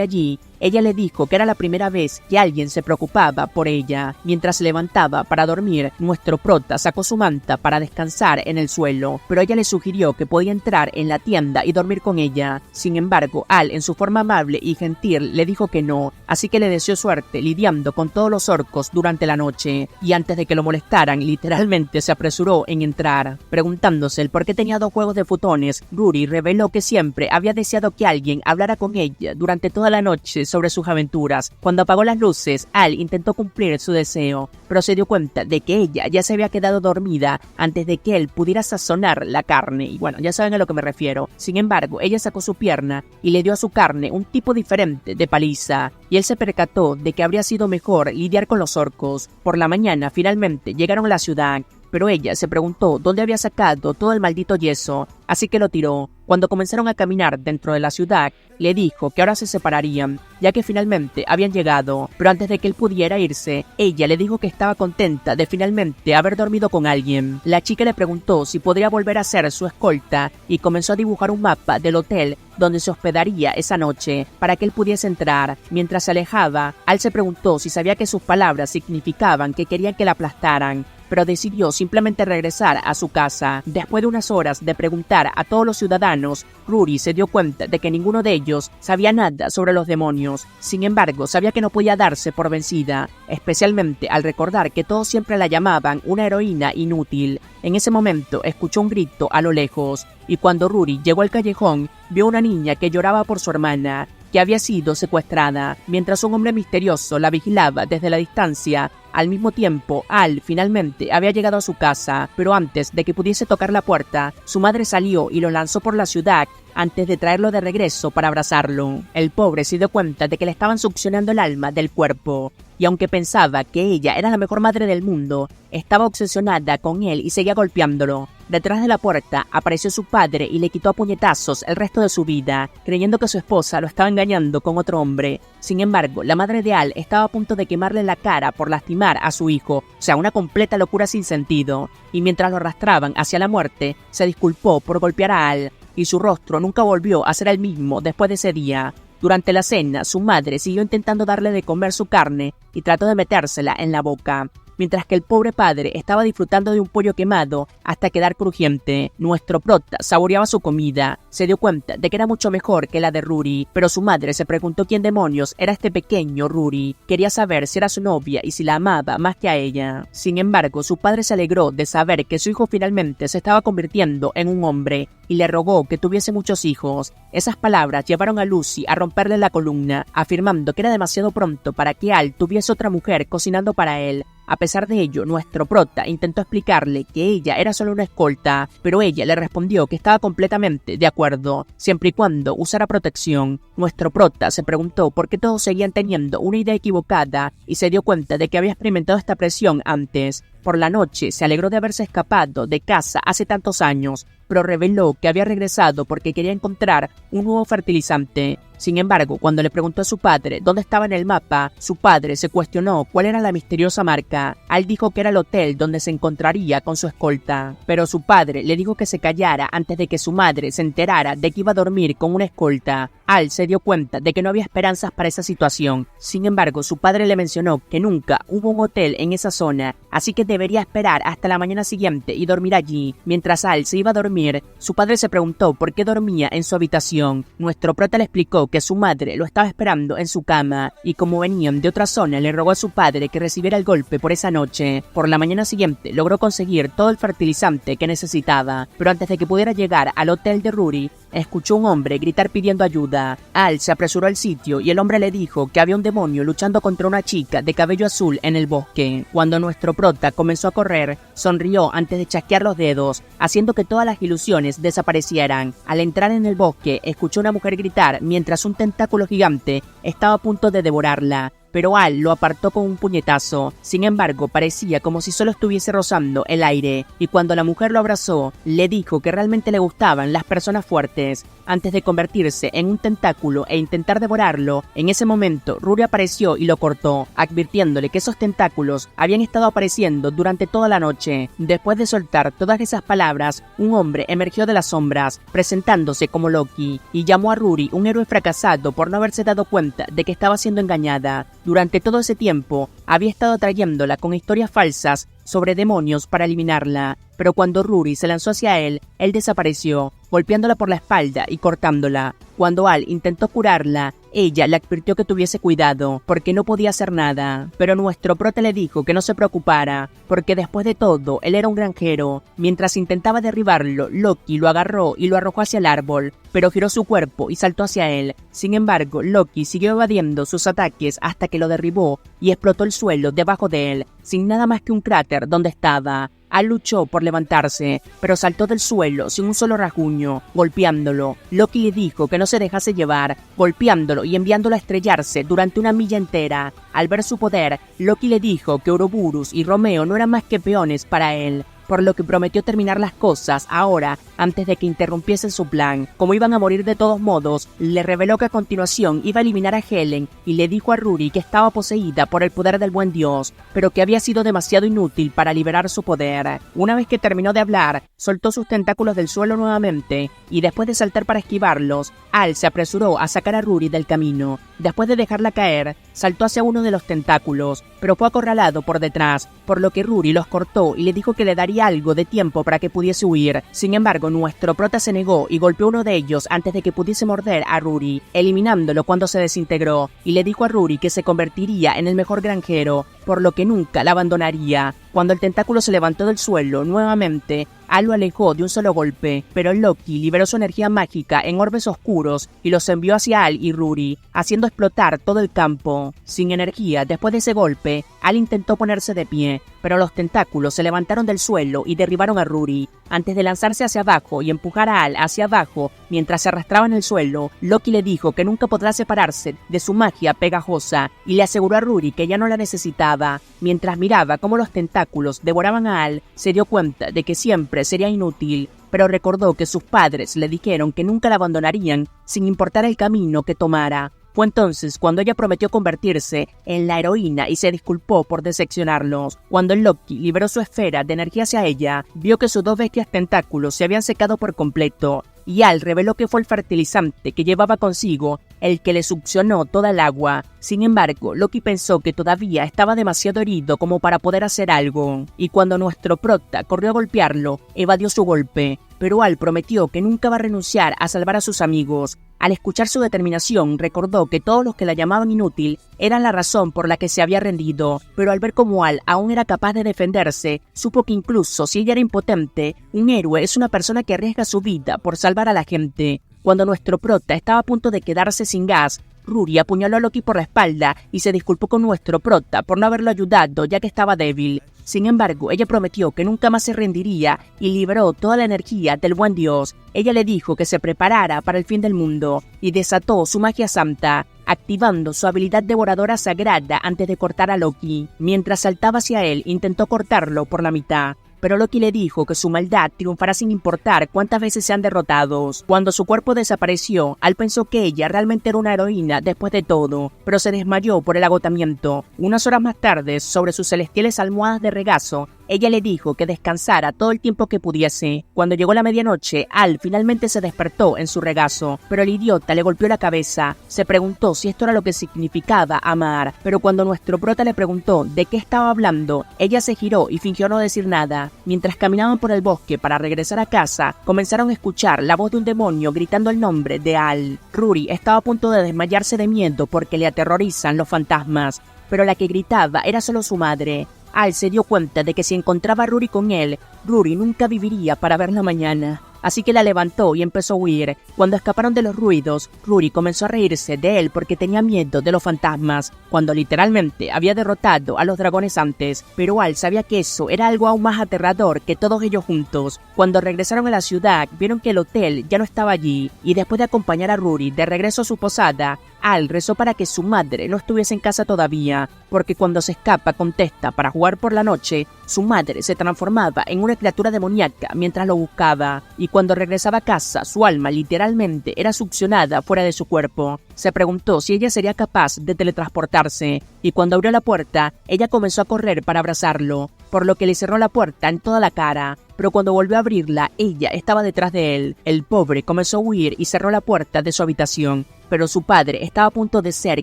S1: allí, ella le dijo que era la primera vez que alguien se preocupaba por ella. Mientras se levantaba para dormir, nuestro prota sacó su manta para descansar en el suelo, pero ella le sugirió que podía entrar en la tienda y dormir con ella. Sin embargo, Al, en su forma amable y gentil, le dijo que no, así que le deseó suerte lidiando con todos los orcos durante la noche, y antes de que lo molestaran, literalmente se apresuró en entrar. Preguntándose el por qué tenía 2 juegos de futones, Ruri reveló que siempre había deseado que alguien hablara con ella durante toda la noche sobre sus aventuras. Cuando apagó las luces, Al intentó cumplir su deseo, pero se dio cuenta de que ella ya se había quedado dormida antes de que él pudiera sazonar la carne, y bueno, ya saben a lo que me refiero. Sin embargo, ella sacó su pierna y le dio a su carne un tipo diferente de paliza, y él se percató de que habría sido mejor lidiar con los orcos. Por la mañana, finalmente llegaron a la ciudad, pero ella se preguntó dónde había sacado todo el maldito yeso, así que lo tiró. Cuando comenzaron a caminar dentro de la ciudad, le dijo que ahora se separarían, ya que finalmente habían llegado, pero antes de que él pudiera irse, ella le dijo que estaba contenta de finalmente haber dormido con alguien. La chica le preguntó si podría volver a ser su escolta y comenzó a dibujar un mapa del hotel donde se hospedaría esa noche para que él pudiese entrar. Mientras se alejaba, Al se preguntó si sabía que sus palabras significaban que querían que la aplastaran, pero decidió simplemente regresar a su casa. Después de unas horas de preguntar a todos los ciudadanos, Ruri se dio cuenta de que ninguno de ellos sabía nada sobre los demonios. Sin embargo, sabía que no podía darse por vencida, especialmente al recordar que todos siempre la llamaban una heroína inútil. En ese momento escuchó un grito a lo lejos, y cuando Ruri llegó al callejón, vio una niña que lloraba por su hermana, que había sido secuestrada, mientras un hombre misterioso la vigilaba desde la distancia. Al mismo tiempo, Al finalmente había llegado a su casa, pero antes de que pudiese tocar la puerta, su madre salió y lo lanzó por la ciudad antes de traerlo de regreso para abrazarlo. El pobre se dio cuenta de que le estaban succionando el alma del cuerpo, y aunque pensaba que ella era la mejor madre del mundo, estaba obsesionada con él y seguía golpeándolo. Detrás de la puerta apareció su padre y le quitó a puñetazos el resto de su vida, creyendo que su esposa lo estaba engañando con otro hombre. Sin embargo, la madre de Al estaba a punto de quemarle la cara por lastimar a su hijo, o sea, una completa locura sin sentido, y mientras lo arrastraban hacia la muerte, se disculpó por golpear a Al, y su rostro nunca volvió a ser el mismo después de ese día. Durante la cena, su madre siguió intentando darle de comer su carne y trató de metérsela en la boca, mientras que el pobre padre estaba disfrutando de un pollo quemado hasta quedar crujiente. Nuestro prota saboreaba su comida, se dio cuenta de que era mucho mejor que la de Ruri, pero su madre se preguntó quién demonios era este pequeño Ruri. Quería saber si era su novia y si la amaba más que a ella. Sin embargo, su padre se alegró de saber que su hijo finalmente se estaba convirtiendo en un hombre y le rogó que tuviese muchos hijos. Esas palabras llevaron a Lucy a romperle la columna, afirmando que era demasiado pronto para que Al tuviese otra mujer cocinando para él. A pesar de ello, nuestro prota intentó explicarle que ella era solo una escolta, pero ella le respondió que estaba completamente de acuerdo, siempre y cuando usara protección. Nuestro prota se preguntó por qué todos seguían teniendo una idea equivocada y se dio cuenta de que había experimentado esta presión antes. Por la noche se alegró de haberse escapado de casa hace tantos años, pero reveló que había regresado porque quería encontrar un nuevo fertilizante. Sin embargo, cuando le preguntó a su padre dónde estaba en el mapa, su padre se cuestionó cuál era la misteriosa marca. Al dijo que era el hotel donde se encontraría con su escolta, pero su padre le dijo que se callara antes de que su madre se enterara de que iba a dormir con una escolta. Al se dio cuenta de que no había esperanzas para esa situación. Sin embargo, su padre le mencionó que nunca hubo un hotel en esa zona, así que debería esperar hasta la mañana siguiente y dormir allí. Mientras Al se iba a dormir, su padre se preguntó por qué dormía en su habitación. Nuestro prota le explicó que su madre lo estaba esperando en su cama, y como venían de otra zona, le rogó a su padre que recibiera el golpe por esa noche. Por la mañana siguiente logró conseguir todo el fertilizante que necesitaba, pero antes de que pudiera llegar al hotel de Rory, escuchó un hombre gritar pidiendo ayuda. Al se apresuró al sitio y el hombre le dijo que había un demonio luchando contra una chica de cabello azul en el bosque. Cuando nuestro prota comenzó a correr, sonrió antes de chasquear los dedos, haciendo que todas las ilusiones desaparecieran. Al entrar en el bosque, escuchó a una mujer gritar mientras un tentáculo gigante estaba a punto de devorarla, pero Al lo apartó con un puñetazo. Sin embargo, parecía como si solo estuviese rozando el aire, y cuando la mujer lo abrazó, le dijo que realmente le gustaban las personas fuertes. Antes de convertirse en un tentáculo e intentar devorarlo, en ese momento Rory apareció y lo cortó, advirtiéndole que esos tentáculos habían estado apareciendo durante toda la noche. Después de soltar todas esas palabras, un hombre emergió de las sombras, presentándose como Loki, y llamó a Rory un héroe fracasado por no haberse dado cuenta de que estaba siendo engañada. Durante todo ese tiempo, había estado atrayéndola con historias falsas sobre demonios para eliminarla, pero cuando Rory se lanzó hacia él desapareció, golpeándola por la espalda y cortándola. Cuando Al intentó curarla, ella le advirtió que tuviese cuidado, porque no podía hacer nada, pero nuestro prota le dijo que no se preocupara, porque después de todo, él era un granjero. Mientras intentaba derribarlo, Loki lo agarró y lo arrojó hacia el árbol, pero giró su cuerpo y saltó hacia él. Sin embargo, Loki siguió evadiendo sus ataques hasta que lo derribó y explotó el suelo debajo de él, sin nada más que un cráter donde estaba. Al luchó por levantarse, pero saltó del suelo sin un solo rasguño, golpeándolo. Loki le dijo que no se dejase llevar, golpeándolo y enviándolo a estrellarse durante una milla entera. Al ver su poder, Loki le dijo que Ouroboros y Romeo no eran más que peones para él, por lo que prometió terminar las cosas ahora, antes de que interrumpiesen su plan. Como iban a morir de todos modos, le reveló que a continuación iba a eliminar a Helen y le dijo a Rory que estaba poseída por el poder del buen Dios, pero que había sido demasiado inútil para liberar su poder. Una vez que terminó de hablar, soltó sus tentáculos del suelo nuevamente, y después de saltar para esquivarlos, Al se apresuró a sacar a Rory del camino. Después de dejarla caer, saltó hacia uno de los tentáculos, pero fue acorralado por detrás, por lo que Rory los cortó y le dijo que le daría algo de tiempo para que pudiese huir. Sin embargo, nuestro prota se negó y golpeó a uno de ellos antes de que pudiese morder a Rory, eliminándolo cuando se desintegró, y le dijo a Rory que se convertiría en el mejor granjero, por lo que nunca la abandonaría. Cuando el tentáculo se levantó del suelo nuevamente, Al lo alejó de un solo golpe, pero Loki liberó su energía mágica en orbes oscuros y los envió hacia Al y Rory, haciendo explotar todo el campo. Sin energía, después de ese golpe, Al intentó ponerse de pie, pero los tentáculos se levantaron del suelo y derribaron a Rory. Antes de lanzarse hacia abajo y empujar a Al hacia abajo mientras se arrastraba en el suelo, Loki le dijo que nunca podrá separarse de su magia pegajosa y le aseguró a Rory que ya no la necesitaba. Mientras miraba cómo los tentáculos devoraban a Al, se dio cuenta de que siempre sería inútil, pero recordó que sus padres le dijeron que nunca la abandonarían sin importar el camino que tomara. Fue entonces cuando ella prometió convertirse en la heroína y se disculpó por decepcionarlos. Cuando Loki liberó su esfera de energía hacia ella, vio que sus dos bestias tentáculos se habían secado por completo, y Al reveló que fue el fertilizante que llevaba consigo el que le succionó toda el agua. Sin embargo, Loki pensó que todavía estaba demasiado herido como para poder hacer algo, y cuando nuestro prota corrió a golpearlo, evadió su golpe, pero Al prometió que nunca va a renunciar a salvar a sus amigos. Al escuchar su determinación, recordó que todos los que la llamaban inútil eran la razón por la que se había rendido, pero al ver cómo Al aún era capaz de defenderse, supo que incluso si ella era impotente, un héroe es una persona que arriesga su vida por salvar a la gente. Cuando nuestro prota estaba a punto de quedarse sin gas, Rory apuñaló a Loki por la espalda y se disculpó con nuestro prota por no haberlo ayudado ya que estaba débil. Sin embargo, ella prometió que nunca más se rendiría y liberó toda la energía del buen Dios. Ella le dijo que se preparara para el fin del mundo y desató su magia santa, activando su habilidad devoradora sagrada antes de cortar a Loki. Mientras saltaba hacia él, intentó cortarlo por la mitad, pero Loki le dijo que su maldad triunfará sin importar cuántas veces sean derrotados. Cuando su cuerpo desapareció, Al pensó que ella realmente era una heroína después de todo, pero se desmayó por el agotamiento. Unas horas más tarde, sobre sus celestiales almohadas de regazo, Ella le dijo que descansara todo el tiempo que pudiese. Cuando llegó la medianoche, Al finalmente se despertó en su regazo, pero el idiota le golpeó la cabeza. Se preguntó si esto era lo que significaba amar, pero cuando nuestro prota le preguntó de qué estaba hablando, ella se giró y fingió no decir nada. Mientras caminaban por el bosque para regresar a casa, comenzaron a escuchar la voz de un demonio gritando el nombre de Al. Rory estaba a punto de desmayarse de miedo porque le aterrorizan los fantasmas, pero la que gritaba era solo su madre. Al se dio cuenta de que si encontraba a Rory con él, Rory nunca viviría para ver la mañana. Así que la levantó y empezó a huir. Cuando escaparon de los ruidos, Rory comenzó a reírse de él porque tenía miedo de los fantasmas, cuando literalmente había derrotado a los dragones antes. Pero Al sabía que eso era algo aún más aterrador que todos ellos juntos. Cuando regresaron a la ciudad, vieron que el hotel ya no estaba allí, y después de acompañar a Rory de regreso a su posada, Al rezó para que su madre no estuviese en casa todavía, porque cuando se escapa con Testa para jugar por la noche, su madre se transformaba en una criatura demoníaca mientras lo buscaba, y cuando regresaba a casa, su alma literalmente era succionada fuera de su cuerpo. Se preguntó si ella sería capaz de teletransportarse, y cuando abrió la puerta, ella comenzó a correr para abrazarlo, por lo que le cerró la puerta en toda la cara. Pero cuando volvió a abrirla, ella estaba detrás de él. El pobre comenzó a huir y cerró la puerta de su habitación, pero su padre estaba a punto de ser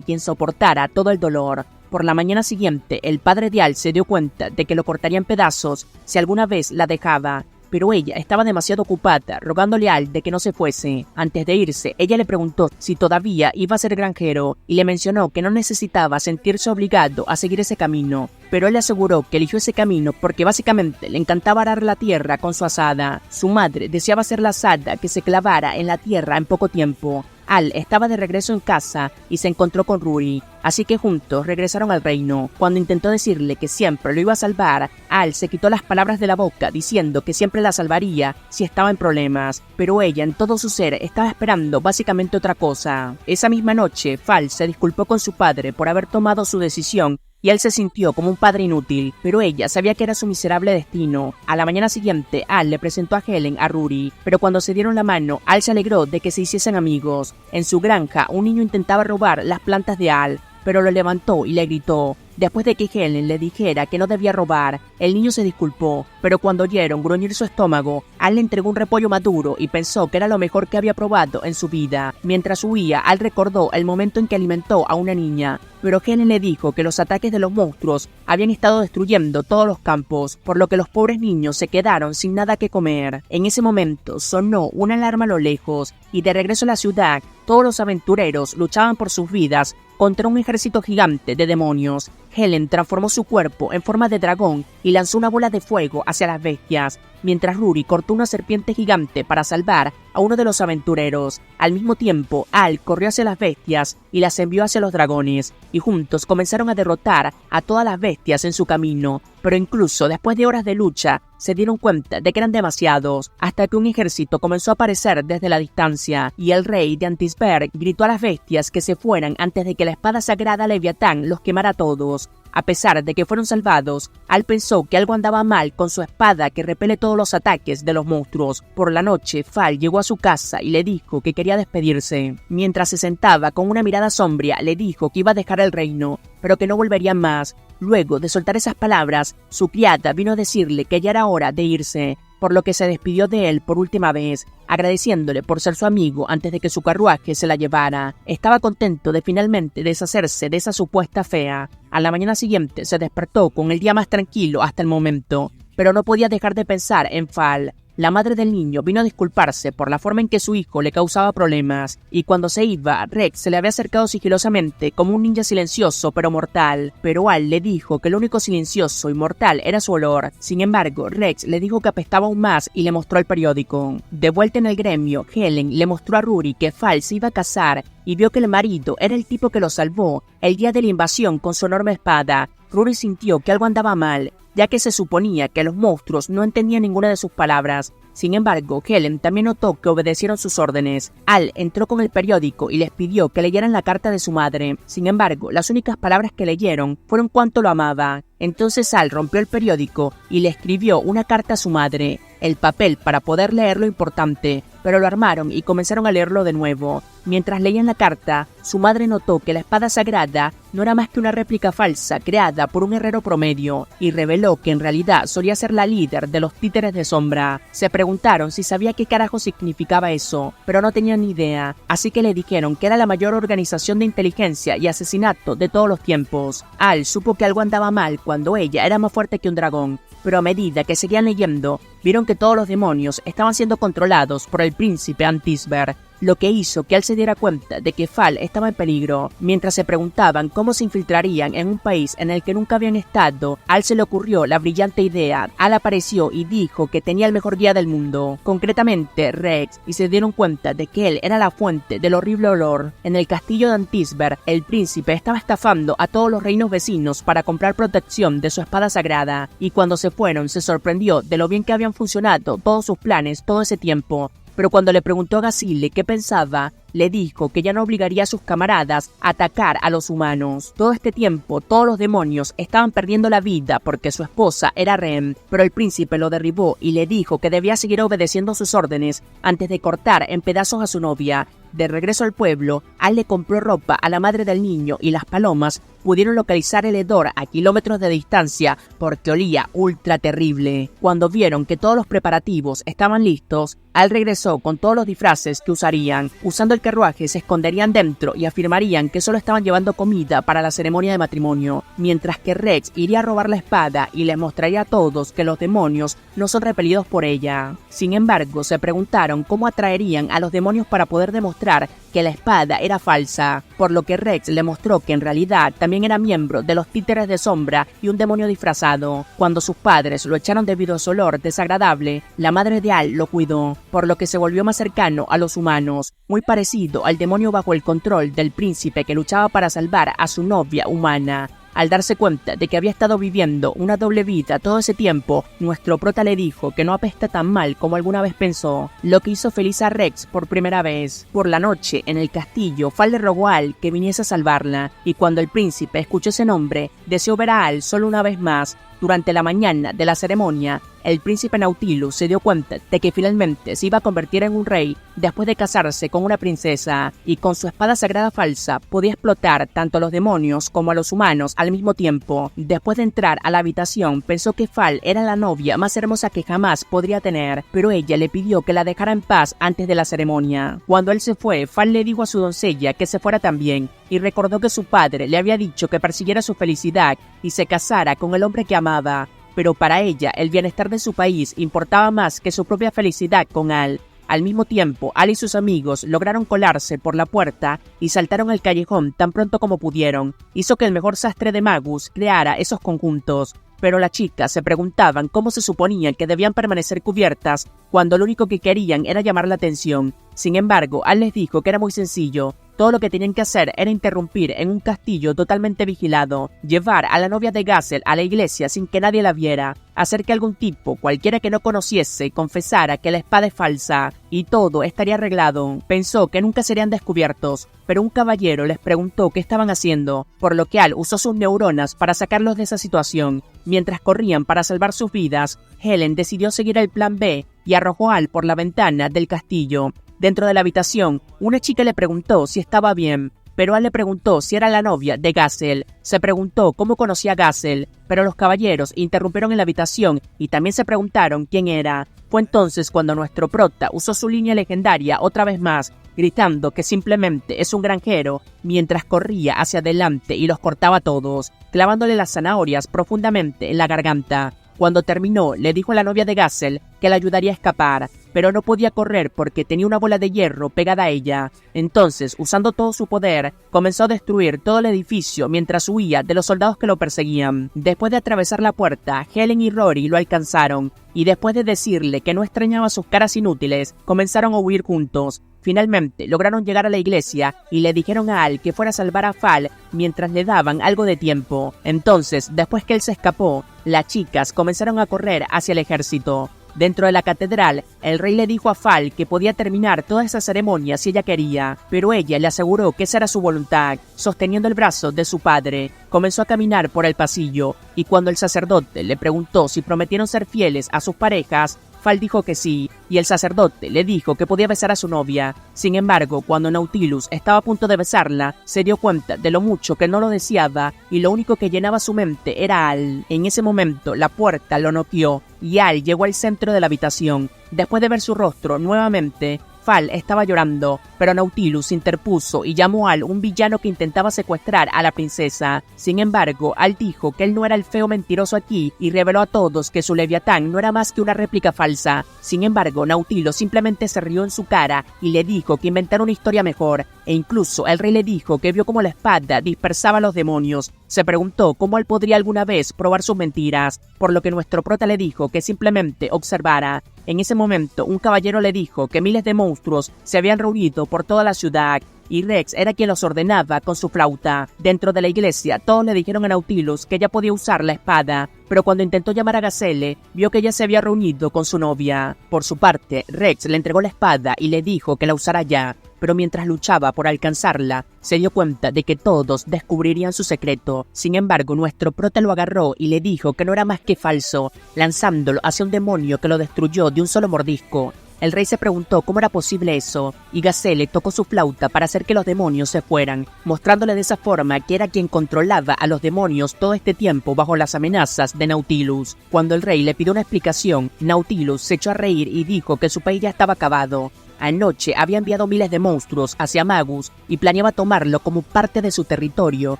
S1: quien soportara todo el dolor. Por la mañana siguiente, el padre de Al se dio cuenta de que lo cortaría en pedazos si alguna vez la dejaba, pero ella estaba demasiado ocupada rogándole a Al de que no se fuese. Antes de irse, ella le preguntó si todavía iba a ser granjero y le mencionó que no necesitaba sentirse obligado a seguir ese camino, pero él le aseguró que eligió ese camino porque básicamente le encantaba arar la tierra con su azada. Su madre deseaba ser la azada que se clavara en la tierra en poco tiempo. Al estaba de regreso en casa y se encontró con Rory, así que juntos regresaron al reino. Cuando intentó decirle que siempre lo iba a salvar, Al se quitó las palabras de la boca diciendo que siempre la salvaría si estaba en problemas, pero ella en todo su ser estaba esperando básicamente otra cosa. Esa misma noche, Fal se disculpó con su padre por haber tomado su decisión y él se sintió como un padre inútil, pero ella sabía que era su miserable destino. A la mañana siguiente, Al le presentó a Helen a Rory, pero cuando se dieron la mano, Al se alegró de que se hiciesen amigos. En su granja, un niño intentaba robar las plantas de Al, pero lo levantó y le gritó. Después de que Helen le dijera que no debía robar, el niño se disculpó, pero cuando oyeron gruñir su estómago, Al le entregó un repollo maduro y pensó que era lo mejor que había probado en su vida. Mientras huía, Al recordó el momento en que alimentó a una niña, pero Helen le dijo que los ataques de los monstruos habían estado destruyendo todos los campos, por lo que los pobres niños se quedaron sin nada que comer. En ese momento sonó una alarma a lo lejos, y de regreso a la ciudad, todos los aventureros luchaban por sus vidas contra un ejército gigante de demonios. Helen transformó su cuerpo en forma de dragón y lanzó una bola de fuego hacia las bestias, mientras Rory cortó una serpiente gigante para salvar a uno de los aventureros. Al mismo tiempo, Al corrió hacia las bestias y las envió hacia los dragones, y juntos comenzaron a derrotar a todas las bestias en su camino, pero incluso después de horas de lucha, se dieron cuenta de que eran demasiados, hasta que un ejército comenzó a aparecer desde la distancia, y el rey de Antisberg gritó a las bestias que se fueran antes de que la espada sagrada Leviatán los quemara a todos. A pesar de que fueron salvados, Al pensó que algo andaba mal con su espada que repele todos los ataques de los monstruos. Por la noche, Fal llegó a su casa y le dijo que quería despedirse. Mientras se sentaba con una mirada sombría, le dijo que iba a dejar el reino, pero que no volvería más. Luego de soltar esas palabras, su criada vino a decirle que ya era hora de irse, por lo que se despidió de él por última vez, agradeciéndole por ser su amigo antes de que su carruaje se la llevara. Estaba contento de finalmente deshacerse de esa supuesta fea. A la mañana siguiente se despertó con el día más tranquilo hasta el momento, pero no podía dejar de pensar en Fal. La madre del niño vino a disculparse por la forma en que su hijo le causaba problemas, y cuando se iba, Rex se le había acercado sigilosamente como un ninja silencioso pero mortal, pero Al le dijo que lo único silencioso y mortal era su olor. Sin embargo, Rex le dijo que apestaba aún más y le mostró el periódico. De vuelta en el gremio, Helen le mostró a Rory que Fal se iba a casar y vio que el marido era el tipo que lo salvó el día de la invasión con su enorme espada. Rory sintió que algo andaba mal, ya que se suponía que los monstruos no entendían ninguna de sus palabras. Sin embargo, Helen también notó que obedecieron sus órdenes. Al entró con el periódico y les pidió que leyeran la carta de su madre. Sin embargo, las únicas palabras que leyeron fueron cuánto lo amaba. Entonces Al rompió el periódico y le escribió una carta a su madre. El papel para poder leer lo importante, pero lo armaron y comenzaron a leerlo de nuevo. Mientras leían la carta, su madre notó que la espada sagrada no era más que una réplica falsa creada por un herrero promedio y reveló que en realidad solía ser la líder de los títeres de sombra. Se preguntaron si sabía qué carajo significaba eso, pero no tenían ni idea, así que le dijeron que era la mayor organización de inteligencia y asesinato de todos los tiempos. Al supo que algo andaba mal cuando ella era más fuerte que un dragón, pero a medida que seguían leyendo, vieron que todos los demonios estaban siendo controlados por el príncipe Antisber, lo que hizo que Al se diera cuenta de que Fal estaba en peligro. Mientras se preguntaban cómo se infiltrarían en un país en el que nunca habían estado, Al se le ocurrió la brillante idea. Al apareció y dijo que tenía el mejor guía del mundo, concretamente Rex, y se dieron cuenta de que él era la fuente del horrible olor. En el castillo de Antisber, el príncipe estaba estafando a todos los reinos vecinos para comprar protección de su espada sagrada, y cuando se fueron se sorprendió de lo bien que habían funcionado todos sus planes todo ese tiempo. Pero cuando le preguntó a Gazile qué pensaba, le dijo que ya no obligaría a sus camaradas a atacar a los humanos. Todo este tiempo, todos los demonios estaban perdiendo la vida porque su esposa era rehén, pero el príncipe lo derribó y le dijo que debía seguir obedeciendo sus órdenes antes de cortar en pedazos a su novia. De regreso al pueblo, Al le compró ropa a la madre del niño y las palomas pudieron localizar el hedor a kilómetros de distancia porque olía ultra terrible. Cuando vieron que todos los preparativos estaban listos, Al regresó con todos los disfraces que usarían. Usando el carruaje se esconderían dentro y afirmarían que solo estaban llevando comida para la ceremonia de matrimonio, mientras que Rex iría a robar la espada y les mostraría a todos que los demonios no son repelidos por ella. Sin embargo, se preguntaron cómo atraerían a los demonios para poder demostrar que la espada era falsa, por lo que Rex le mostró que en realidad también era miembro de los títeres de sombra y un demonio disfrazado. Cuando sus padres lo echaron debido a su olor desagradable, la madre de Al lo cuidó, por lo que se volvió más cercano a los humanos, muy parecido al demonio bajo el control del príncipe que luchaba para salvar a su novia humana. Al darse cuenta de que había estado viviendo una doble vida todo ese tiempo, nuestro prota le dijo que no apesta tan mal como alguna vez pensó, lo que hizo feliz a Rex por primera vez. Por la noche, en el castillo, Fal le rogó a Al que viniese a salvarla, y cuando el príncipe escuchó ese nombre, deseó ver a Al solo una vez más. Durante la mañana de la ceremonia, el príncipe Nautilus se dio cuenta de que finalmente se iba a convertir en un rey después de casarse con una princesa, y con su espada sagrada falsa podía explotar tanto a los demonios como a los humanos al mismo tiempo. Después de entrar a la habitación, pensó que Fal era la novia más hermosa que jamás podría tener, pero ella le pidió que la dejara en paz antes de la ceremonia. Cuando él se fue, Fal le dijo a su doncella que se fuera también, y recordó que su padre le había dicho que persiguiera su felicidad y se casara con el hombre que amaba, pero para ella el bienestar de su país importaba más que su propia felicidad con Al. Al mismo tiempo, Al y sus amigos lograron colarse por la puerta y saltaron al callejón tan pronto como pudieron. Hizo que el mejor sastre de Magus creara esos conjuntos, pero las chicas se preguntaban cómo se suponían que debían permanecer cubiertas cuando lo único que querían era llamar la atención. Sin embargo, Al les dijo que era muy sencillo. Todo lo que tenían que hacer era interrumpir en un castillo totalmente vigilado, llevar a la novia de Gazel a la iglesia sin que nadie la viera, hacer que algún tipo, cualquiera que no conociese, confesara que la espada es falsa, y todo estaría arreglado. Pensó que nunca serían descubiertos, pero un caballero les preguntó qué estaban haciendo, por lo que Al usó sus neuronas para sacarlos de esa situación. Mientras corrían para salvar sus vidas, Helen decidió seguir el plan B y arrojó a Al por la ventana del castillo. Dentro de la habitación, una chica le preguntó si estaba bien, pero Al le preguntó si era la novia de Gazel. Se preguntó cómo conocía a Gazel, pero los caballeros interrumpieron en la habitación y también se preguntaron quién era. Fue entonces cuando nuestro prota usó su línea legendaria otra vez más, gritando que simplemente es un granjero, mientras corría hacia adelante y los cortaba a todos, clavándole las zanahorias profundamente en la garganta. Cuando terminó, le dijo a la novia de Gazel que la ayudaría a escapar, pero no podía correr porque tenía una bola de hierro pegada a ella. Entonces, usando todo su poder, comenzó a destruir todo el edificio mientras huía de los soldados que lo perseguían. Después de atravesar la puerta, Helen y Rory lo alcanzaron, y después de decirle que no extrañaba sus caras inútiles, comenzaron a huir juntos. Finalmente, lograron llegar a la iglesia y le dijeron a Al que fuera a salvar a Fal mientras le daban algo de tiempo. Entonces, después que él se escapó, las chicas comenzaron a correr hacia el ejército. Dentro de la catedral, el rey le dijo a Fall que podía terminar toda esa ceremonia si ella quería, pero ella le aseguró que esa era su voluntad. Sosteniendo el brazo de su padre, comenzó a caminar por el pasillo, y cuando el sacerdote le preguntó si prometieron ser fieles a sus parejas, Fall dijo que sí, y el sacerdote le dijo que podía besar a su novia. Sin embargo, cuando Nautilus estaba a punto de besarla, se dio cuenta de lo mucho que no lo deseaba, y lo único que llenaba su mente era Al. En ese momento, la puerta lo noqueó, y Al llegó al centro de la habitación. Después de ver su rostro nuevamente, Fall estaba llorando, pero Nautilus interpuso y llamó a Al un villano que intentaba secuestrar a la princesa. Sin embargo, Al dijo que él no era el feo mentiroso aquí y reveló a todos que su Leviatán no era más que una réplica falsa. Sin embargo, Nautilus simplemente se rió en su cara y le dijo que inventara una historia mejor, e incluso el rey le dijo que vio cómo la espada dispersaba a los demonios. Se preguntó cómo él podría alguna vez probar sus mentiras, por lo que nuestro prota le dijo que simplemente observara. En ese momento, un caballero le dijo que miles de monstruos se habían reunido por toda la ciudad, y Rex era quien los ordenaba con su flauta. Dentro de la iglesia, todos le dijeron a Nautilus que ella podía usar la espada, pero cuando intentó llamar a Gazelle, vio que ella se había reunido con su novia. Por su parte, Rex le entregó la espada y le dijo que la usara ya, pero mientras luchaba por alcanzarla, se dio cuenta de que todos descubrirían su secreto. Sin embargo, nuestro prota lo agarró y le dijo que no era más que falso, lanzándolo hacia un demonio que lo destruyó de un solo mordisco. El rey se preguntó cómo era posible eso, y Gazelle tocó su flauta para hacer que los demonios se fueran, mostrándole de esa forma que era quien controlaba a los demonios todo este tiempo bajo las amenazas de Nautilus. Cuando el rey le pidió una explicación, Nautilus se echó a reír y dijo que su país ya estaba acabado. Anoche había enviado miles de monstruos hacia Magus y planeaba tomarlo como parte de su territorio